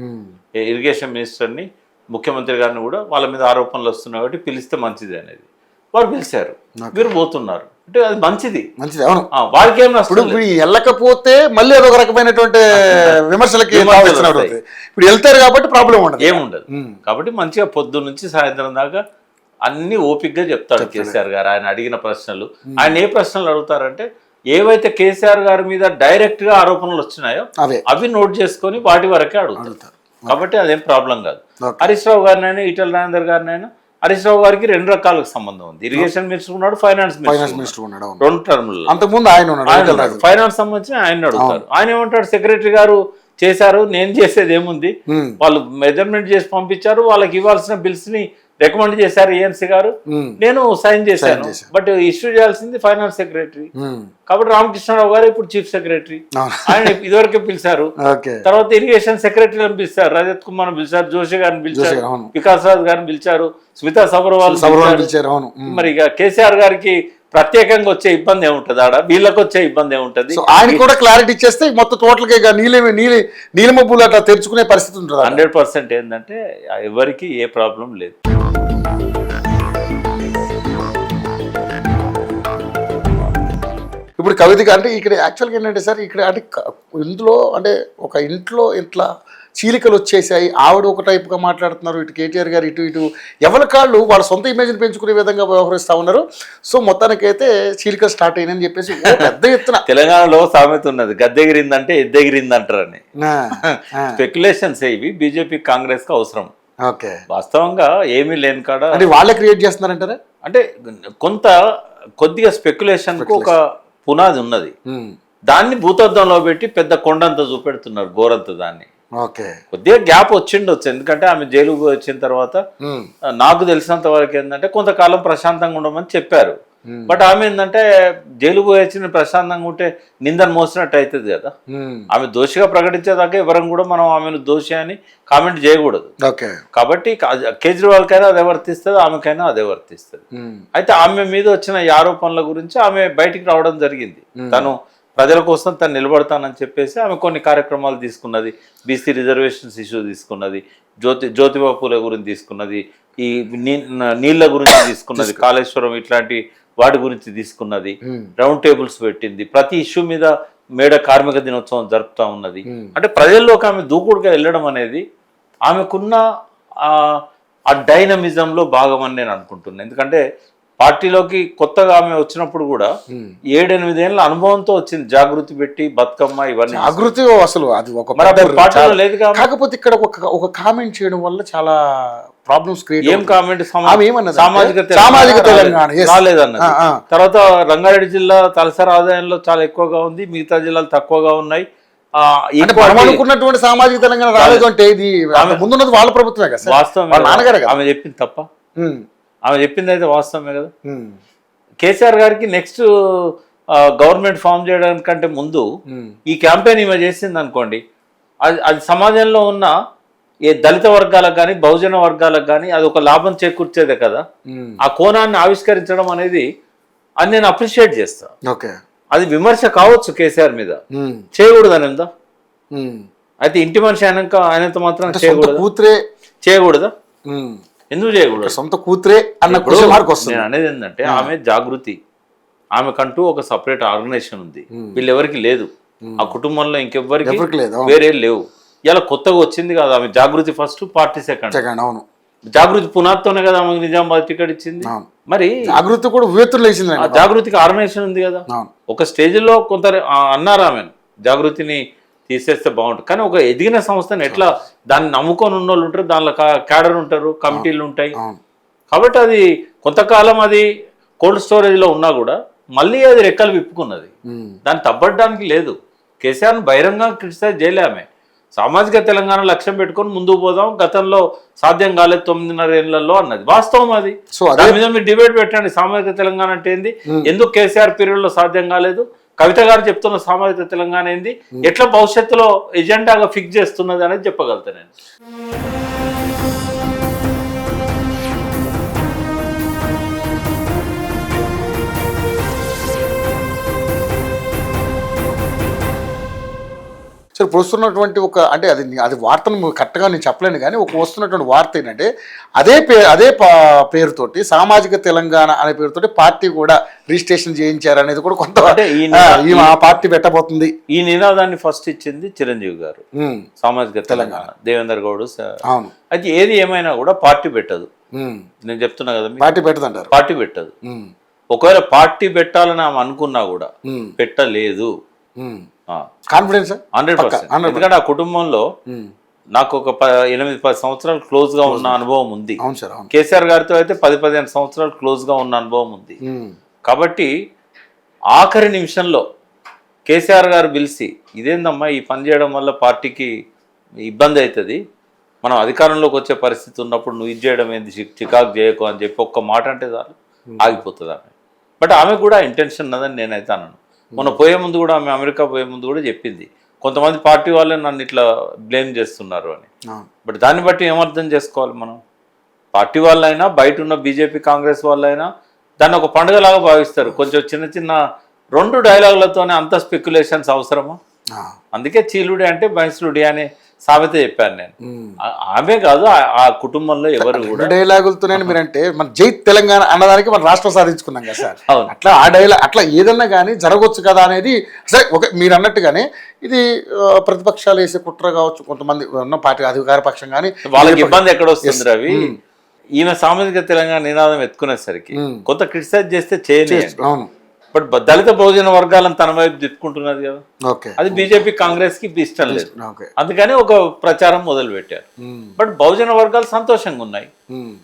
ఇరిగేషన్ మినిస్టర్ని, ముఖ్యమంత్రి గారిని కూడా వాళ్ళ మీద ఆరోపణలు వస్తున్నాయి కాబట్టి పిలిస్తే మంచిది అనేది. వారు పిలిచారు, మీరు పోతున్నారు అంటే అది మంచిది. అవును, వారికి ఏం నష్టం. వెళ్ళకపోతే మళ్ళీ అదొక రకమైనటువంటి విమర్శలకి ఇప్పుడు వెళ్తారు కాబట్టి ప్రాబ్లం ఉండదు, ఏముండదు. కాబట్టి మంచిగా పొద్దు నుంచి సాయంత్రం దాకా అన్ని ఓపిక్గా చెప్తాడు కేసీఆర్ గారు. ఆయన అడిగిన ప్రశ్నలు, ఆయన ఏ ప్రశ్నలు అడుగుతారంటే ఏవైతే కేసీఆర్ గారి మీద డైరెక్ట్ గా ఆరోపణలు వచ్చినాయో అవి నోట్ చేసుకొని వాటి వరకే అడుగుతారు. కాబట్టి అదేం ప్రాబ్లం కాదు. హరీష్ రావు గారినైనా, ఈటెల రాజేందర్ గారినైనా, హరీష్ రావు గారికి 2 రకాలకు సంబంధం ఉంది. ఇరిగేషన్ మినిస్టర్ ఉన్నాడు, ఫైనాన్స్ మినిస్టర్ ఉన్నాడు. 2 టర్ములు. అంతకుముందు ఆయన ఫైనాన్స్ సంబంధించి ఆయన అడుగుతారు. ఆయన ఏమంటాడు, సెక్రటరీ గారు చేశారు, నేను చేసేది ఏముంది, వాళ్ళు మెజర్మెంట్ చేసి పంపించారు, వాళ్ళకి ఇవ్వాల్సిన బిల్స్ ని రికమెండ్ చేశారు ఏఎన్సీ గారు, నేను సైన్ చేశాను, బట్ ఇష్యూ చేయాల్సింది ఫైనాన్స్ సెక్రటరీ. కాబట్టి రామకృష్ణరావు గారు ఇప్పుడు చీఫ్ సెక్రటరీ, ఆయన ఇదివరకే పిలిచారు. తర్వాత ఇరిగేషన్ సెక్రటరీని పిలిచారు, రజత్ కుమార్ పిలిచారు, జోషి గారిని పిలిచారు, వికాస్ రాజ్ గారిని పిలిచారు, స్మితా సబర్వాల్ పిలిచారు. మరి ఇక కేసీఆర్ గారికి ప్రత్యేకంగా వచ్చే ఇబ్బంది ఏముంటది, ఆడ వీళ్ళకి వచ్చే ఇబ్బంది ఏముంటది? ఆయన కూడా క్లారిటీ ఇచ్చేస్తే మొత్తం టోటల్గా నీలిమబ్బులు అట్లా తెరుచుకునే పరిస్థితి ఉంటుంది. 100% ఏంటంటే ఎవరికి ఏ ప్రాబ్లం లేదు. ఇప్పుడు కవితకి అంటే ఇక్కడ యాక్చువల్గా ఏంటంటే సార్, ఇక్కడ అంటే ఇందులో అంటే ఒక ఇంట్లో ఇట్లా చీలికలు వచ్చేసాయి, ఆవిడ ఒక టైప్గా మాట్లాడుతున్నారు, ఇటు కేటీఆర్ గారు ఇటు ఎవరి కాళ్ళు వాళ్ళ సొంత ఇమేజ్ని పెంచుకునే విధంగా వ్యవహరిస్తూ ఉన్నారు. సో మొత్తానికైతే చీలికలు స్టార్ట్ అయినని చెప్పేసి పెద్ద ఎత్తున తెలంగాణలో సామెత ఉన్నది, గద్దెగిరిందంటే ఎద్దెగిరింది అంటారని. స్పెక్యులేషన్స్ ఇవి బీజేపీ కాంగ్రెస్ కి అవసరం. వాస్తవంగా ఏమీ లేని కాడ అంటే వాళ్ళే క్రియేట్ చేస్తున్నారంటారా? అంటే కొద్దిగా స్పెక్యులేషన్ కు ఒక పునాది ఉన్నది, దాన్ని భూతద్దంలో పెట్టి పెద్ద కొండంత చూపెడుతున్నారు, గోరంత. దాన్ని కొద్దిగా గ్యాప్ వచ్చిండొచ్చు, ఎందుకంటే ఆమె జైలుకు వచ్చిన తర్వాత నాకు తెలిసినంత వరకు ఏంటంటే కొంతకాలం ప్రశాంతంగా ఉండమని చెప్పారు. బట్ ఆమె ఏంటంటే జైలు పోయి వచ్చిన ప్రశాంతంగా ఉంటే నిందను మోసినట్టు అవుతుంది కదా. ఆమె దోషిగా ప్రకటించేదాకా ఎవరం కూడా మనం ఆమెను దోషి అని కామెంట్ చేయకూడదు. కాబట్టి కేజ్రీవాల్కైనా అదే వర్తిస్తుంది, ఆమెకైనా అదే వర్తిస్తుంది. అయితే ఆమె మీద వచ్చిన ఈ ఆరోపణల గురించి ఆమె బయటికి రావడం జరిగింది. తను ప్రజల కోసం తను నిలబడతానని చెప్పేసి ఆమె కొన్ని కార్యక్రమాలు తీసుకున్నది. బీసీ రిజర్వేషన్స్ ఇష్యూ తీసుకున్నది, జ్యోతిబా పూలే గురించి తీసుకున్నది, ఈ నీళ్ళ గురించి తీసుకున్నది, కాళేశ్వరం ఇట్లాంటి వాటి గురించి తీసుకున్నది, రౌండ్ టేబుల్స్ పెట్టింది, ప్రతి ఇష్యూ మీద మేడ కార్మిక దినోత్సవం జరుపుతా ఉన్నది. అంటే ప్రజల్లోకి ఆమె దూకుడుగా వెళ్ళడం అనేది ఆమెకున్న ఆ డైనమిజంలో భాగమని నేను అనుకుంటున్నాను. ఎందుకంటే పార్టీలోకి కొత్తగా ఆమె వచ్చినప్పుడు కూడా 7-8 ఏళ్ళ అనుభవంతో వచ్చింది. జాగృతి పెట్టి బతుకమ్మ ఇవన్నీ జాగృతి అసలు అది ఒక పార్టీలో లేదు. కాకపోతే ఇక్కడ ఒక కామెంట్ చేయడం వల్ల చాలా ప్రాబ్లమ్స్ క్రియేట్. ఏం కామెంట్? సామాజిక తెలంగాణ రాలేదన్నది. తర్వాత రంగారెడ్డి జిల్లా తలసరి ఆదాయంలో చాలా ఎక్కువగా ఉంది, మిగతా జిల్లాలు తక్కువగా ఉన్నాయి. అనుకున్నటువంటి సామాజిక తెలంగాణ రాలేదు అంటే ఇది ముందున్నది వాళ్ళ ప్రభుత్వమే కదా. వాస్తవం నాన్నగారు ఆమె చెప్పింది తప్ప? ఆమె చెప్పింది అయితే వాస్తవమే కదా. కేసీఆర్ గారికి నెక్స్ట్ గవర్నమెంట్ ఫామ్ చేయడానికంటే ముందు ఈ క్యాంపెయిన్ ఈమె చేసింది అనుకోండి, అది సమాజంలో ఉన్న ఏ దళిత వర్గాలకు కానీ బహుజన వర్గాలకు కానీ అది ఒక లాభం చేకూర్చేదే కదా. ఆ కోణాన్ని ఆవిష్కరించడం అనేది అది నేను అప్రిషియేట్ చేస్తా. అది విమర్శ కావచ్చు కేసీఆర్ మీద, చేయకూడదు అని ఉందా? అయితే ఇంటి మనిషి ఆయనంత మాత్రం చేయకూడదా? ఎందుకు చేయకూడదు? సొంత కూతురే అన్న క్వశ్చన్ మార్క్ వస్తుంది. నేను అనేది ఏంటంటే ఆమె జాగృతి, ఆమెకంటూ ఒక సపరేట్ ఆర్గనైజేషన్ ఉంది, వీళ్ళెవరికి లేదు. ఆ కుటుంబంలో ఇంకెవ్వరికి వేరే లేవు. ఇలా కొత్తగా వచ్చింది కదా ఆమె. జాగృతి ఫస్ట్, పార్టీ సెకండ్. అవును, జాగృతి పునాదితోనే కదా ఆమెకు నిజామాబాద్ టికెట్ ఇచ్చింది. మరి జాగృతి కూడా వేసింది. జాగృతికి ఆర్గనైజేషన్ ఉంది కదా. ఒక స్టేజ్ లో కొంత అన్నారు ఆమెను జాగృతిని తీసేస్తే బాగుంటుంది, కానీ ఒక ఎదిగిన సంస్థను ఎట్లా దాన్ని నమ్ముకొని ఉన్న వాళ్ళు ఉంటారు, దానిలో క్యాడర్ ఉంటారు, కమిటీలు ఉంటాయి. కాబట్టి అది కొంతకాలం అది కోల్డ్ స్టోరేజ్లో ఉన్నా కూడా మళ్ళీ అది రెక్కలు విప్పుకున్నది. దాన్ని తప్పడానికి లేదు. కేసీఆర్ను బహిరంగ క్రిటిసైజ్ చేయలే ఆమె. సామాజిక తెలంగాణ లక్ష్యం పెట్టుకొని ముందుకు పోదాం, గతంలో సాధ్యం కాలేదు 9.5 ఏళ్లలో అన్నది వాస్తవం. అది దాని మీద మీరు డిబేట్ పెట్టండి. సామాజిక తెలంగాణ అంటే ఏంది, ఎందుకు కేసీఆర్ పీరియడ్లో సాధ్యం కాలేదు, కవిత గారు చెప్తున్న సామాజిక తెలంగాణ ఏంది, ఎట్లా భవిష్యత్తులో ఎజెండాగా ఫిక్స్ చేస్తున్నది అనేది చెప్పగలుగుతా నేను. సరే, ఇప్పుడు వస్తున్నటువంటి అంటే అది వార్తను కరెక్ట్గా నేను చెప్పలేను, కానీ వస్తున్నటువంటి వార్త ఏంటంటే అదే పేరుతోటి సామాజిక తెలంగాణ అనే పేరుతోటి పార్టీ కూడా రిజిస్ట్రేషన్ చేయించారు అనేది కూడా కొంత పార్టీ పెట్టబోతుంది. ఈ నినాదాన్ని ఫస్ట్ ఇచ్చింది చిరంజీవి గారు, సామాజిక తెలంగాణ, దేవేందర్ గౌడ్. అవును, అది ఏది ఏమైనా కూడా పార్టీ పెట్టదు. నేను చెప్తున్నా కదా, పార్టీ పెట్టదు అంటారు. పార్టీ పెట్టదు. ఒకవేళ పార్టీ పెట్టాలని ఆమె అనుకున్నా కూడా పెట్టలేదు. కాన్ఫిడెన్స్ 100%. ఎందుకంటే ఆ కుటుంబంలో నాకు ఒక 8-10 సంవత్సరాలు క్లోజ్ గా ఉన్న అనుభవం ఉంది. కేసీఆర్ గారితో అయితే 10-15 సంవత్సరాలు క్లోజ్ గా ఉన్న అనుభవం ఉంది. కాబట్టి ఆఖరి నిమిషంలో కేసీఆర్ గారు పిలిచి, ఇదేందమ్మా ఈ పని చేయడం వల్ల పార్టీకి ఇబ్బంది అవుతుంది, మనం అధికారంలోకి వచ్చే పరిస్థితి ఉన్నప్పుడు నువ్వు ఇది చేయడం ఏంది, చికాకు చేయకు అని చెప్పి ఒక్క మాట అంటే చాలు ఆగిపోతుంది ఆమె. బట్ ఆమె కూడా ఇంటెన్షన్ ఉన్నదని నేనైతే అన్నాను. మొన్న పోయే ముందు కూడా ఆమె అమెరికా పోయే ముందు కూడా చెప్పింది, కొంతమంది పార్టీ వాళ్ళే నన్ను ఇట్లా బ్లేమ్ చేస్తున్నారు అని. బట్ దాన్ని బట్టి ఏమర్థం చేసుకోవాలి మనం? పార్టీ వాళ్ళైనా బయట ఉన్న బీజేపీ కాంగ్రెస్ వాళ్ళైనా దాన్ని ఒక పండుగలాగా భావిస్తారు. కొంచెం చిన్న చిన్న 2 డైలాగులతోనే అంత స్పెక్యులేషన్స్ అవసరమా? అందుకే చీలుడి అంటే బైన్సులుడి అనే సామెత చెప్పాను నేను. ఆమె కాదు, ఆ కుటుంబంలో ఎవరు కూడా డైలాగులతోనే మీరంటే మన జై తెలంగాణ అన్నదానికి మనం రాష్ట్రం సాధించుకున్నాం కదా సార్. అట్లా ఆ డైలాగ్ అట్లా ఏదన్నా కానీ జరగవచ్చు కదా అనేది సరే. మీరు అన్నట్టుగానే ఇది ప్రతిపక్షాలు వేసే కుట్ర కావచ్చు, కొంతమంది ఉన్న పార్టీ అధికార పక్షం కానీ వాళ్ళకి ఇబ్బంది ఎక్కడ వస్తుంది రవి. ఈమె సామాజిక తెలంగాణ నినాదం ఎత్తుకునేసరికి కొంత క్రిటిసైజ్ చేస్తే చేయలేదు. అవును, బట్ దళిత బహుజన వర్గాలను తన వైపు తిప్పుకుంటున్నది కదా. అది బీజేపీ కాంగ్రెస్ కి ఇష్టం లేదు, అందుకని ఒక ప్రచారం మొదలు పెట్టారు. బట్ బహుజన వర్గాలు సంతోషంగా ఉన్నాయి,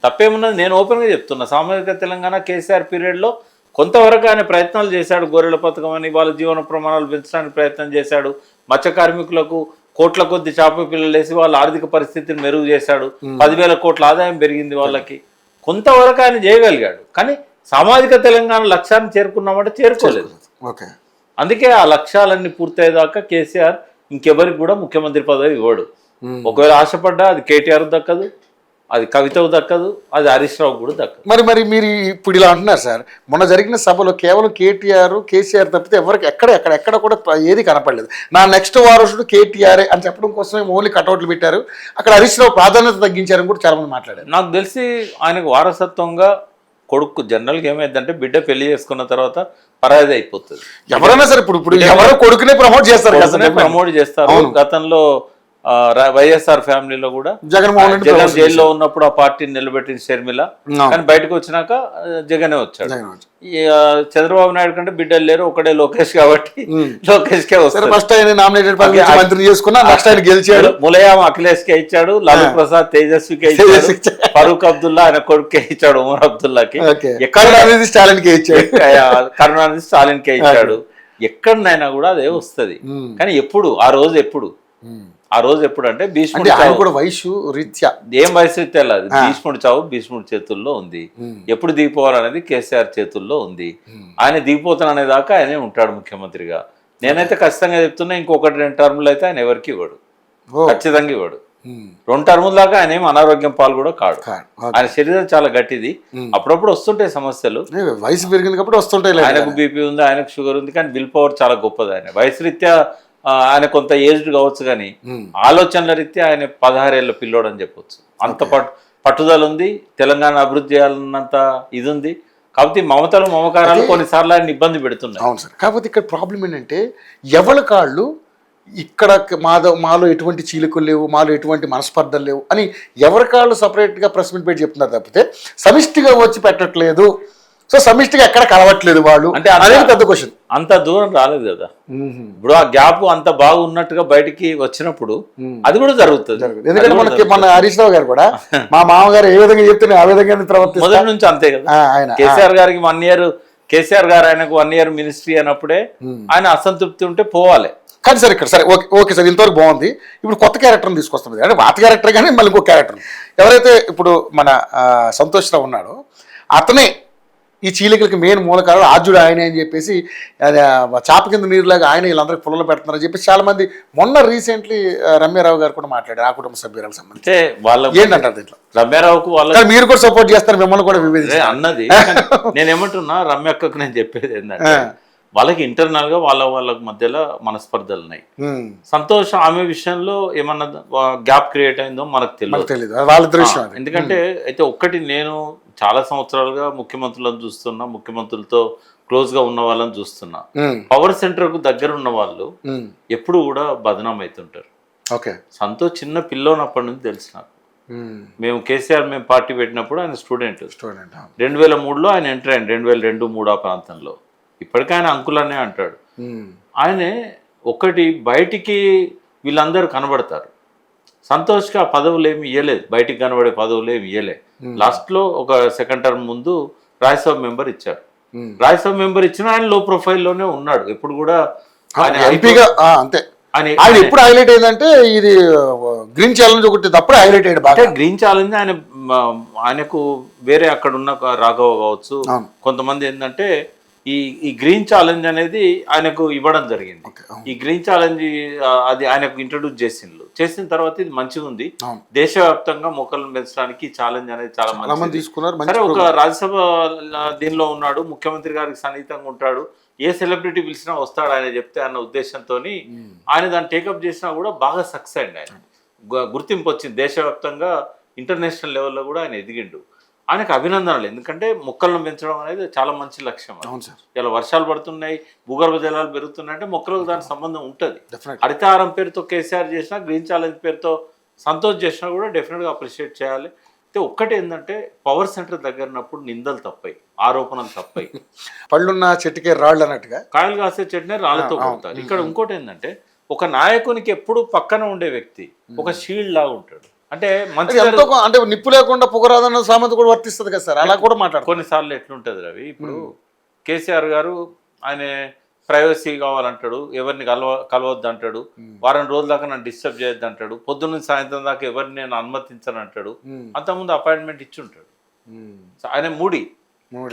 తప్పేమున్నది. నేను ఓపెన్ గా చెప్తున్నా, సామాజిక తెలంగాణ కేసీఆర్ పీరియడ్ లో కొంతవరకు ఆయన ప్రయత్నాలు చేశాడు. గొర్రెల పథకం అని వాళ్ళ జీవన ప్రమాణాలు పెంచడానికి ప్రయత్నం చేశాడు. మత్స్య కార్మికులకు కోట్ల కొద్ది చేప పిల్లలు వేసి వాళ్ళ ఆర్థిక పరిస్థితిని మెరుగు చేశాడు. 10,000 కోట్ల ఆదాయం పెరిగింది వాళ్ళకి. కొంతవరకు ఆయన చేయగలిగాడు, కానీ సామాజిక తెలంగాణ లక్ష్యాన్ని చేరుకున్నామంటే చేరుకోలేదు. ఓకే. అందుకే ఆ లక్ష్యాలన్నీ పూర్తయ్యేదాకా కేసీఆర్ ఇంకెవరికి కూడా ముఖ్యమంత్రి పదవి ఇవ్వడు. ఒకవేళ ఆశపడ్డా అది కేటీఆర్ దక్కదు, అది కవితకు దక్కదు, అది హరీష్ రావు కూడా దక్కదు. మరి మీరు ఇప్పుడు ఇలా అంటున్నారు సార్, మొన్న జరిగిన సభలో కేవలం కేసీఆర్ తప్పితే ఎవరికి ఎక్కడ కూడా ఏది కనపడలేదు. నా నెక్స్ట్ వారసుడు కేటీఆర్ అని చెప్పడం కోసమే ఓన్లీ కటౌట్లు పెట్టారు. అక్కడ హరీష్ రావు ప్రాధాన్యత తగ్గించారని కూడా చాలా మంది మాట్లాడారు. నాకు తెలిసి ఆయనకు వారసత్వంగా కొడుకు జనరల్గా ఏమైందంటే బిడ్డ పెళ్లి చేసుకున్న తర్వాత పరాది అయిపోతుంది. ఎవరైనా సరే ఇప్పుడు ఎవరో కొడుకునే ప్రమోట్ చేస్తారు. గతంలో వైఎస్ఆర్ ఫ్యామిలీలో కూడా జగన్మోహన్ రెడ్డి జగన్ జైల్లో ఉన్నప్పుడు ఆ పార్టీని నిలబెట్టిన షర్మిల, కానీ బయటకు వచ్చినాక జగనే వచ్చాడు. చంద్రబాబు నాయుడు కంటే బిడ్డలు లేరు, ఒకటే లోకేష్ కాబట్టి లోకేష్ కే వస్తారు. ఫస్ట్ ఆయన నామినేటెడ్ మంత్రి చేసుకున్నా, నెక్స్ట్ ఆయన గెలిచాడు. ములయాం అఖిలేష్ కే ఇచ్చాడు, లాలూ ప్రసాద్ తేజస్వికే ఇచ్చాడు, ఫరూక్ అబ్దుల్లా ఆయన కొడుకే ఇచ్చాడు, ఉమర్ అబ్దుల్లాకి. కరుణానిధి స్టాలిన్ కే ఇచ్చాడు, కరుణానిధి స్టాలిన్ కే ఇచ్చాడు. ఎక్కడనైనా కూడా అదే వస్తుంది. కానీ ఎప్పుడు ఆ రోజు ఎప్పుడు అంటే భీష్ముడు కూడా వయసు రీత్యా ఏం వయసు రీత్యా లేదు. భీష్ముడు చావు భీష్ముడి చేతుల్లో ఉంది. ఎప్పుడు దిగిపోవాలనేది కేసీఆర్ చేతుల్లో ఉంది. ఆయన దిగిపోతాననే దాకా ఆయనే ఉంటాడు ముఖ్యమంత్రిగా. నేనైతే ఖచ్చితంగా చెప్తున్నా, ఇంకొకటి 2 టర్ములు అయితే ఆయన ఎవరికి ఇవ్వడు, ఖచ్చితంగా ఇవ్వడు. 2 టర్ముల దాకా ఆయన ఏం అనారోగ్యం పాలు కూడా కాడు. ఆయన శరీరం చాలా గట్టిది. అప్పుడప్పుడు వస్తుంటాయి సమస్యలు, వయసు పెరిగింది కాబట్టి వస్తుంటాయి. ఆయనకు బీపీ ఉంది, ఆయనకు షుగర్ ఉంది, కానీ విల్ పవర్ చాలా గొప్పది. ఆయన వయసు రీత్యా ఆయన కొంత ఏజ్డ్ కావచ్చు, కానీ ఆలోచనల రీత్యా ఆయన 16 ఏళ్ళ పిల్లోడు అని చెప్పొచ్చు. అంత పట్టుదల ఉంది, తెలంగాణ అభివృద్ధి చేయాలన్నంత ఇది ఉంది. కాబట్టి మమతలు మమకారాలు కొన్నిసార్లు ఆయన ఇబ్బంది పెడుతున్నాయి. అవును సార్. కాకపోతే ఇక్కడ ప్రాబ్లం ఏంటంటే ఎవరి కాళ్ళు ఇక్కడ మాలో ఎటువంటి చీలికలు లేవు, మాలో ఎటువంటి మనస్పర్ధలు లేవు అని ఎవరి కాళ్ళు సపరేట్గా ప్రెస్ మీట్ పెట్టి చెప్తున్నారు తప్పితే సమిష్టిగా వచ్చి పెట్టట్లేదు. సో సమిష్టిగా ఎక్కడ కలవట్లేదు వాళ్ళు అంటే అనేది పెద్ద క్వశ్చన్. అంత దూరం రాలేదు కదా. ఇప్పుడు ఆ గ్యాప్ అంత బాగున్నట్టుగా బయటికి వచ్చినప్పుడు అది కూడా జరుగుతుంది. ఎందుకంటే మనకి మన హరీష్ రావు గారు కూడా మా మామగారు ఏ విధంగా చెప్తే ఆ విధంగా మొదటి నుంచి అంతే కదా. కేసీఆర్ గారికి 1 year, కేసీఆర్ గారు ఆయనకు 1 year మినిస్ట్రీ అన్నప్పుడే ఆయన అసంతృప్తి ఉంటే పోవాలి. కానీ సార్ ఇక్కడ సరే ఓకే సార్, ఇంతవరకు బాగుంది. ఇప్పుడు కొత్త క్యారెక్టర్ని తీసుకొస్తుంది, అంటే పాత క్యారెక్టర్ కానీ మళ్ళీ ఇంకో క్యారెక్టర్. ఎవరైతే ఇప్పుడు మన సంతోష్ రావు ఉన్నాడో అతనే ఈ చీలికలకి మెయిన్ మూలకాలు, ఆర్జుడు ఆయనే అని చెప్పేసి చాప కింద నీరులాగా ఆయన వీళ్ళందరికీ పుల్లలు పెడుతున్నారని చెప్పేసి చాలా మంది మొన్న రీసెంట్లీ రమ్యారావు గారు కూడా మాట్లాడారు ఆ కుటుంబ సభ్యులకు సంబంధించి. ఏంటంటారు దీంట్లో? రమ్యారావుకు మీరు కూడా సపోర్ట్ చేస్తారు, మిమ్మల్ని కూడా విభేదించారు అన్నది. నేనేమంటున్నా, రమ్యక్కకు నేను చెప్పేది ఏంటంటే వాళ్ళకి ఇంటర్నల్ గా వాళ్ళ మధ్యలో మనస్పర్ధలు ఉన్నాయి. సంతోష్ ఆమె విషయంలో ఏమన్నా గ్యాప్ క్రియేట్ అయిందో మనకు తెలియదు. ఎందుకంటే అయితే ఒక్కటి, నేను చాలా సంవత్సరాలుగా ముఖ్యమంత్రులను చూస్తున్నా, ముఖ్యమంత్రులతో క్లోజ్ గా ఉన్న వాళ్ళని చూస్తున్నా. పవర్ సెంటర్ కు దగ్గర ఉన్న వాళ్ళు ఎప్పుడు కూడా బదనాం అవుతుంటారు. సంతోష్ చిన్న పిల్లోనప్పటి నుంచి తెలుసు నాకు. మేము కేసీఆర్ పార్టీ పెట్టినప్పుడు ఆయన స్టూడెంట్. 2003లో ఆయన ఎంటర్ అయ్యాడు, 2002-03 ఆ ప్రాంతంలో. ఇప్పటికీ ఆయన అంకులనే అంటాడు. ఆయనే ఒకటి బయటికి వీళ్ళందరూ కనబడతారు. సంతోష్కి ఆ పదవులు ఏమి ఇవ్వలేదు, బయటికి కనబడే పదవులు ఏమి ఇవ్వలేదు. లాస్ట్లో ఒక 2nd term ముందు రాజ్యసభ మెంబర్ ఇచ్చారు. రాజ్యసభ మెంబర్ ఇచ్చిన ఆయన లో ప్రొఫైల్లోనే ఉన్నాడు ఎప్పుడు కూడా. అంతే. ఆయన ఎప్పుడు హైలైట్ అయిందంటే ఇది గ్రీన్ ఛాలెంజ్ ఒకటి తప్పుడు హైలైట్ అయ్యాడు బాగా. గ్రీన్ ఛాలెంజ్ ఆయనకు వేరే అక్కడ ఉన్న రాఘవ కావచ్చు, కొంతమంది ఏంటంటే ఈ గ్రీన్ ఛాలెంజ్ అనేది ఆయనకు ఇవ్వడం జరిగింది. ఈ గ్రీన్ ఛాలెంజ్ అది ఆయనకు ఇంట్రడ్యూస్ చేసిన తర్వాత ఇది మంచిగా ఉంది. దేశవ్యాప్తంగా మొక్కలను పెంచడానికి ఛాలెంజ్ అనేది చాలా మంది తీసుకున్నారు. సరే, ఒక రాజ్యసభ దీనిలో ఉన్నాడు, ముఖ్యమంత్రి గారికి సన్నిహితంగా ఉంటాడు, ఏ సెలబ్రిటీ పిలిచినా వస్తాడు ఆయన చెప్తే అన్న ఉద్దేశంతో ఆయన దాన్ని టేకప్ చేసినా కూడా బాగా సక్సెస్ అయింది. ఆయన గుర్తింపు వచ్చింది దేశవ్యాప్తంగా, ఇంటర్నేషనల్ లెవెల్లో కూడా ఆయన ఎదిగిండు. ఆయనకు అభినందనలు. ఎందుకంటే మొక్కలను పెంచడం అనేది చాలా మంచి లక్ష్యం. ఇలా వర్షాలు పడుతున్నాయి, భూగర్భ జలాలు పెరుగుతున్నాయి అంటే మొక్కలకు దానికి సంబంధం ఉంటుంది. హరితహారం పేరుతో కేసీఆర్ చేసినా, గ్రీన్ ఛాలెంజ్ పేరుతో సంతోష్ చేసినా కూడా డెఫినెట్గా అప్రిషియేట్ చేయాలి. అయితే ఒక్కటి ఏంటంటే పవర్ సెంటర్ దగ్గరనప్పుడు నిందలు తప్పాయి, ఆరోపణలు తప్పాయి. పళ్ళున్న చెట్టుకే రాళ్ళు అన్నట్టుగా, కాయలు కాసే చెట్టునే రాళ్ళతో కొడతారు. ఇక్కడ ఇంకోటి ఏంటంటే ఒక నాయకునికి ఎప్పుడు పక్కన ఉండే వ్యక్తి ఒక షీల్డ్ లాగా ఉంటాడు. అంటే మంచి అంటే నిప్పు లేకుండా పొగరాదన్న సామెత కూడా వర్తిస్తుంది కదా సార్, అలా కూడా మాట్లాడు. కొన్నిసార్లు ఎట్లుంటది రవి, ఇప్పుడు కేసీఆర్ గారు ఆయన ప్రైవసీ కావాలంటాడు, ఎవరిని కలవద్దు అంటాడు, వారం రోజుల దాకా నన్ను డిస్టర్బ్ చేయొద్దు అంటాడు, పొద్దున్న నుంచి సాయంత్రం దాకా ఎవరిని నేను అనుమతించను అంటాడు. అంతకుముందు అపాయింట్మెంట్ ఇచ్చి ఉంటాడు. ఆయన మూడి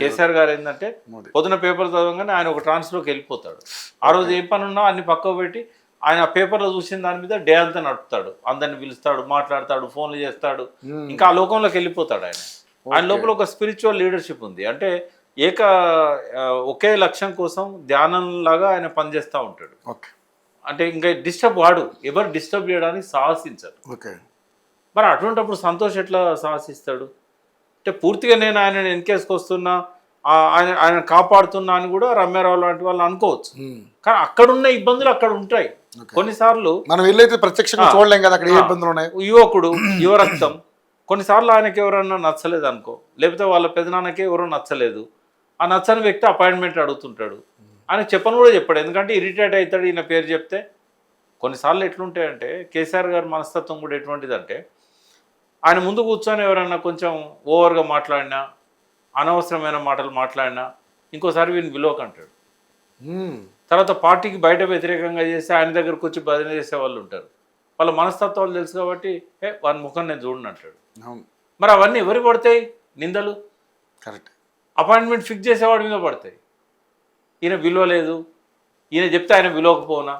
కేసీఆర్ గారు ఏంటంటే మోడీ. పొద్దున పేపర్ చదవగానే ఆయన ఒక ట్రాన్స్లోకి వెళ్ళిపోతాడు. ఆ రోజు ఏ పని ఉన్నా అన్ని పక్కకు పెట్టి ఆయన పేపర్లో చూసిన దాని మీద డే అంతా నడుపుతాడు, అందరిని పిలుస్తాడు, మాట్లాడతాడు, ఫోన్లు చేస్తాడు, ఇంకా ఆ లోకంలోకి వెళ్ళిపోతాడు ఆయన. ఆయన లోపల ఒక స్పిరిచువల్ లీడర్షిప్ ఉంది. అంటే ఒకే లక్ష్యం కోసం ధ్యానం లాగా ఆయన పనిచేస్తూ ఉంటాడు. ఓకే. అంటే ఇంకా డిస్టర్బ్ వాడు, ఎవరు డిస్టర్బ్ చేయడానికి సాహసించారు. ఓకే. మరి అటువంటిప్పుడు సంతోష్ ఎట్లా సాహసిస్తాడు? అంటే పూర్తిగా నేను ఆయన వెనకేసుకొస్తున్నా, ఆయన కాపాడుతున్నా అని కూడా రమ్యారావు లాంటి వాళ్ళు అనుకోవచ్చు. కానీ అక్కడున్న ఇబ్బందులు అక్కడ ఉంటాయి. కొన్నిసార్లు మనం వెళ్ళైతే ప్రత్యక్షంగా చూడలేం కదా అక్కడ ఏ ఇబ్బందులు ఉన్నాయి. యువకుడు, యువరక్తం, కొన్నిసార్లు ఆయనకి ఎవరన్నా నచ్చలేదు అనుకో, లేకపోతే వాళ్ళ పెదనాన్నకి ఎవరో నచ్చలేదు, ఆ నచ్చని వ్యక్తి అపాయింట్మెంట్ అడుగుతుంటాడు. ఆయన చెప్పను కూడా చెప్పాడు, ఎందుకంటే ఇరిటేట్ అవుతాడు ఈయన పేరు చెప్తే. కొన్నిసార్లు ఎట్లుంటాయంటే కేసీఆర్ గారి మనస్తత్వం కూడా ఎటువంటిదంటే, ఆయన ముందు కూర్చొని ఎవరన్నా కొంచెం ఓవర్గా మాట్లాడినా, అనవసరమైన మాటలు మాట్లాడినా ఇంకోసారి వీడిని విలువకంటాడు. తర్వాత పార్టీకి బయట వ్యతిరేకంగా చేసి ఆయన దగ్గరకు వచ్చి భజన చేసే వాళ్ళు ఉంటారు. వాళ్ళ మనస్తత్వాలు తెలుసు కాబట్టి వాని ముఖం నేను చూడను అంటాడు. మరి అవన్నీ ఎవరికి పడతాయి నిందలు? కరెక్ట్. అపాయింట్మెంట్ ఫిక్స్ చేసేవాడి మీద పడతాయి. ఈయన విలువ లేదు, ఈయన చెప్తే ఆయన విలువకపోనా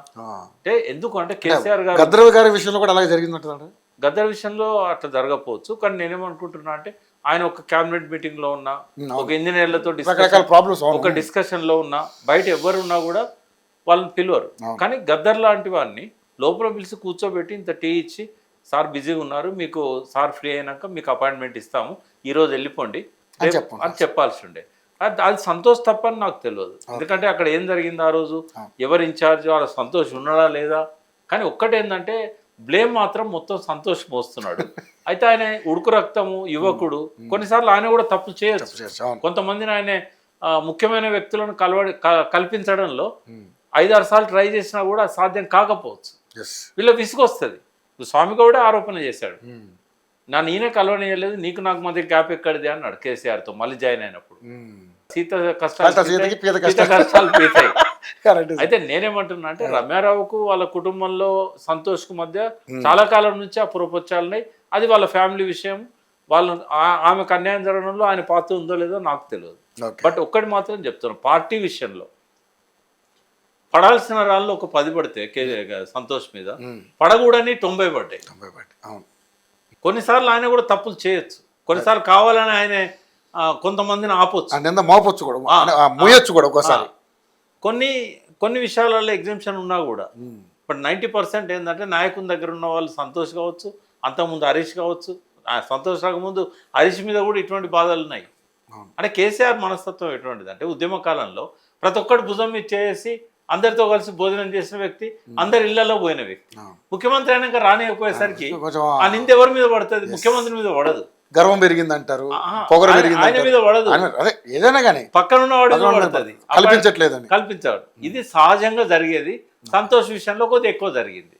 అంటే ఎందుకు అంటే కేసీఆర్ గారు గద్దర్ గారి విషయంలో కూడా అలాగే జరిగిందంటారు. గద్దర్ విషయంలో అట్లా జరగకపోవచ్చు, కానీ నేనేమనుకుంటున్నా అంటే ఆయన ఒక క్యాబినెట్ మీటింగ్ లో ఉన్నా, ఒక ఇంజనీర్లతో ఒక డిస్కషన్ లో ఉన్నా, బయట ఎవరున్నా కూడా వాళ్ళని పిలవరు. కానీ గద్దర్ లాంటి వాడిని లోపల పిలిచి కూర్చోబెట్టి ఇంత టీ ఇచ్చి, సార్ బిజీగా ఉన్నారు, మీకు సార్ ఫ్రీ అయినాక మీకు అపాయింట్మెంట్ ఇస్తాము, ఈరోజు వెళ్ళిపోండి అని చెప్పాల్సి ఉండే. అది సంతోష్ తప్పని నాకు తెలియదు. ఎందుకంటే అక్కడ ఏం జరిగింది ఆ రోజు, ఎవరు ఇన్ఛార్జ్, వాళ్ళ సంతోష్ ఉన్నాడా లేదా. కానీ ఒక్కటేంటంటే బ్లేమ్ మాత్రం మొత్తం సంతోష్ మోస్తున్నాడు. అయితే ఆయన ఉడుకు రక్తము, యువకుడు, కొన్నిసార్లు ఆయన కూడా తప్పు చేయొచ్చు. కొంతమందిని ఆయన ముఖ్యమైన వ్యక్తులను కల్పించడంలో 5-6 సార్లు ట్రై చేసినా కూడా సాధ్యం కాకపోవచ్చు. వీళ్ళ విసుగొస్తుంది. స్వామి గౌడ ఆరోపణ చేశాడు, నన్ను ఈయన కలవనియలేదు, నీకు నాకు మధ్య గ్యాప్ ఎక్కడిది అన్నాడు కేసీఆర్తో మళ్ళీ జాయిన్ అయినప్పుడు. సీత కష్టాలు పీతాయి. అయితే నేనేమంటున్నా అంటే రమ్యారావుకు వాళ్ళ కుటుంబంలో సంతోష్కు మధ్య చాలా కాలం నుంచి ఆ పురపొచ్చాలున్నాయి. అది వాళ్ళ ఫ్యామిలీ విషయం. వాళ్ళు ఆమెకు అన్యాయం జరగడంలో ఆయన పాత్ర ఉందో లేదో నాకు తెలియదు. బట్ ఒక్కటి మాత్రం చెప్తున్నాను, పార్టీ విషయంలో పడాల్సిన రాళ్ళు ఒక 10 పడితే సంతోష్ మీద, పడకూడని 90 పడ్డాయి. కొన్నిసార్లు ఆయన కూడా తప్పులు చేయొచ్చు, కొన్నిసార్లు కావాలని ఆయన కొంతమందిని ఆపొచ్చు, మోయొచ్చు కూడా ఒక్కోసారి. కొన్ని విషయాలలో ఎగ్జామ్షన్ ఉన్నా కూడా. బట్ 90% ఏంటంటే నాయకుని దగ్గర ఉన్న వాళ్ళు సంతోష్ కావచ్చు, అంతకుముందు హరీష్ కావచ్చు, సంతోష్ రాకముందు హరీష్ మీద కూడా ఇటువంటి బాధలు ఉన్నాయి. అంటే కేసీఆర్ మనస్తత్వం ఎటువంటిది అంటే, ఉద్యమ కాలంలో ప్రతి ఒక్కటి భుజం మీద చేసి అందరితో కలిసి భోజనం చేసిన వ్యక్తి, అందరి ఇళ్లలో పోయిన వ్యక్తి. ముఖ్యమంత్రి అయినాక రానియకపోయేసరికి ఆ నింద ఎవరి మీద పడుతుంది? ముఖ్యమంత్రి మీద పడదు. గర్వం పెరిగింది అంటారు, ఆయన మీద పడదు, ఏదైనా కానీ పక్కనున్న వాడి మీద పడుతుంది. కల్పించాడు. ఇది సహజంగా జరిగేది. సంతోష్ విషయంలో కొద్దిగా ఎక్కువ జరిగింది.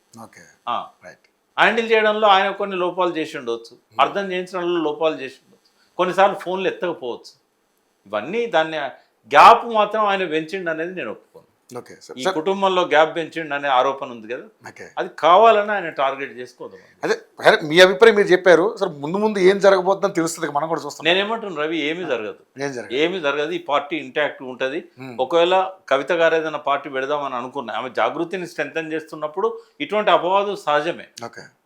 హ్యాండిల్ చేయడంలో ఆయన కొన్ని లోపాలు చేసి ఉండవచ్చు, అర్థం చేయించడంలో లోపాలు చేసి ఉండవచ్చు, కొన్నిసార్లు ఫోన్లు ఎత్తకపోవచ్చు. ఇవన్నీ దాన్ని గ్యాప్ మాత్రం ఆయన పెంచిండు అనేది నేను ఒప్పుకోను. ఈ కుటుంబంలో గ్యాప్ పెంచిండు అనే ఆరోపణ ఉంది కదా, అది కావాలని ఆయన టార్గెట్ చేసుకోదాం. అదే మీ అభిప్రాయం మీరు చెప్పారు సార్. ముందు ఏం జరగబోతుందని తెలుస్తుంది, మనం కూడా చూస్తాం. నేనేమంటున్నాను రవి, ఏమీ జరగదు. ఈ పార్టీ ఇంటాక్ట్ ఉంటుంది. ఒకవేళ కవిత గారు ఏదైనా పార్టీ పెడదామని అనుకున్నా, ఆమె జాగృతిని స్ట్రెంథన్ చేస్తున్నప్పుడు ఇటువంటి అపవాదు సహజమే.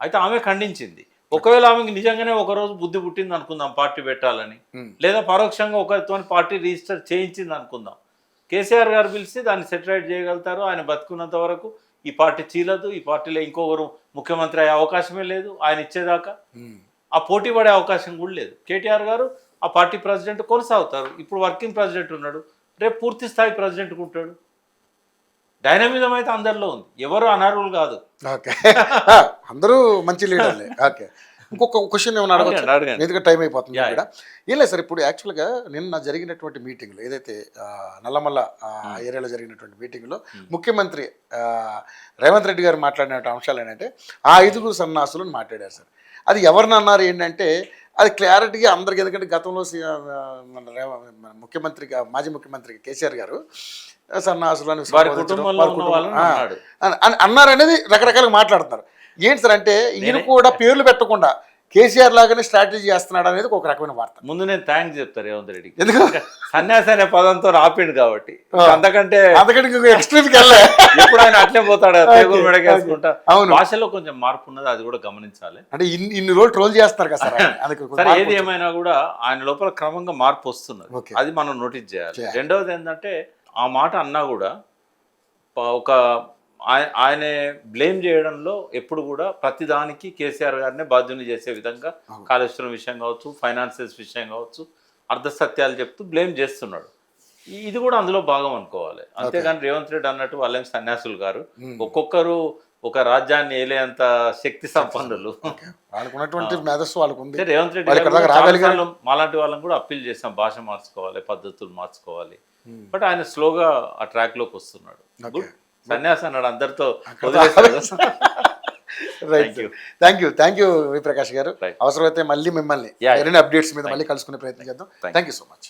అయితే ఆమె ఖండించింది. ఒకవేళ ఆమెకి నిజంగానే ఒకరోజు బుద్ధి పుట్టింది అనుకుందాం పార్టీ పెట్టాలని, లేదా పరోక్షంగా ఒకరితో పార్టీ రిజిస్టర్ చేయించింది అనుకుందాం, కేసీఆర్ గారు పిలిచి దాన్ని సెటిలైట్ చేయగలుగుతారు. ఆయన బతుకున్నంత వరకు ఈ పార్టీ చీలదు, ఈ పార్టీలో ఇంకొకరు ముఖ్యమంత్రి అయ్యే అవకాశమే లేదు ఆయన ఇచ్చేదాకా. ఆ పోటీ పడే అవకాశం కూడా లేదు. కేటీఆర్ గారు ఆ పార్టీ ప్రెసిడెంట్ కొనసాగుతారు. ఇప్పుడు వర్కింగ్ ప్రెసిడెంట్ ఉన్నాడు, రేపు పూర్తి స్థాయి ప్రెసిడెంట్ ఉంటాడు. డైనమిజం అయితే అందరిలో ఉంది, ఎవరు అనర్హులు కాదు. అందరూ మంచి లీడర్లే. ఓకే, ఇంకొక క్వశ్చన్ ఏమైనా అడగచ్చు, ఎందుకంటే టైం అయిపోతుంది ఇక్కడ. ఏం లేదు సార్, ఇప్పుడు యాక్చువల్గా నిన్న జరిగినటువంటి మీటింగ్లో, ఏదైతే నల్లమల్ల ఏరియాలో జరిగినటువంటి మీటింగ్లో ముఖ్యమంత్రి రేవంత్ రెడ్డి గారు మాట్లాడిన అంశాలు ఏంటంటే, ఆ 5 సన్నాసులను మాట్లాడారు సార్. అది ఎవరిని అన్నారు ఏంటంటే, అది క్లారిటీగా అందరికి, ఎందుకంటే గతంలో ముఖ్యమంత్రిగా మాజీ ముఖ్యమంత్రి కేసీఆర్ గారు సన్నాసులను అన్నారనేది రకరకాలుగా మాట్లాడుతున్నారు. ఏంటి సార్ అంటే, ఈయన కూడా పేర్లు పెట్టకుండా కేసీఆర్ లాగానే స్ట్రాటజీ చేస్తున్నాడు అనేది ఒక రకమైన వార్త. ముందు నేను థ్యాంక్స్ చెప్తాను రేవంత్ రెడ్డికి, ఎందుకు సన్యాసి అనే పదంతో ఆపిండు కాబట్టి. అంతకంటే ఎక్స్ట్రీమ్కి వెళ్ళే ఎప్పుడు ఆయన అట్లే పోతాడు పేగులు మెడకేసుకుంటా. అవును. భాషలో కొంచెం మార్పు ఉన్నది, అది కూడా గమనించాలి. అంటే ఇన్ని రోజులు ట్రోల్ చేస్తున్నారు కదా సార్ అందుకు సరే ఏది ఏమైనా కూడా ఆయన లోపల క్రమంగా మార్పు వస్తున్నది, Okay. అది మనం నోటీస్ చేయాలి. రెండవది ఏంటంటే ఆ మాట అన్నా కూడా ఒక ఆయన బ్లేమ్ చేయడంలో ఎప్పుడు కూడా ప్రతిదానికి కేసీఆర్ గారినే బాధ్యుని చేసే విధంగా కాళేశ్వరం విషయం కావచ్చు, ఫైనాన్సెస్ విషయం కావచ్చు, అర్ధసత్యాలు చెప్తూ బ్లేమ్ చేస్తున్నాడు. ఇది కూడా అందులో భాగం అనుకోవాలి. అంతేగాని రేవంత్ రెడ్డి అన్నట్టు వాళ్ళేం సన్యాసులు గారు, ఒక్కొక్కరు ఒక రాజ్యాన్ని ఏలేంత శక్తి సంపన్నులు. వాళ్ళకున్నటువంటి మేధస్సు వాళ్ళకు ఉంది. రేవంత్ రెడ్డి మాలాంటి వాళ్ళని కూడా అప్పీల్ చేసాం, భాష మార్చుకోవాలి, పద్ధతులు మార్చుకోవాలి. బట్ ఆయన స్లోగా ఆ ట్రాక్ లోకి వస్తున్నాడు. గుడ్. సన్యాసి అన్నాడు అందరితో. థ్యాంక్ యూ విప్రకాష్ గారు. అవసరమైతే మళ్ళీ మిమ్మల్ని అప్డేట్స్ మీద మళ్ళీ కలుసుకునే ప్రయత్నం చేద్దాం. Thank you so much.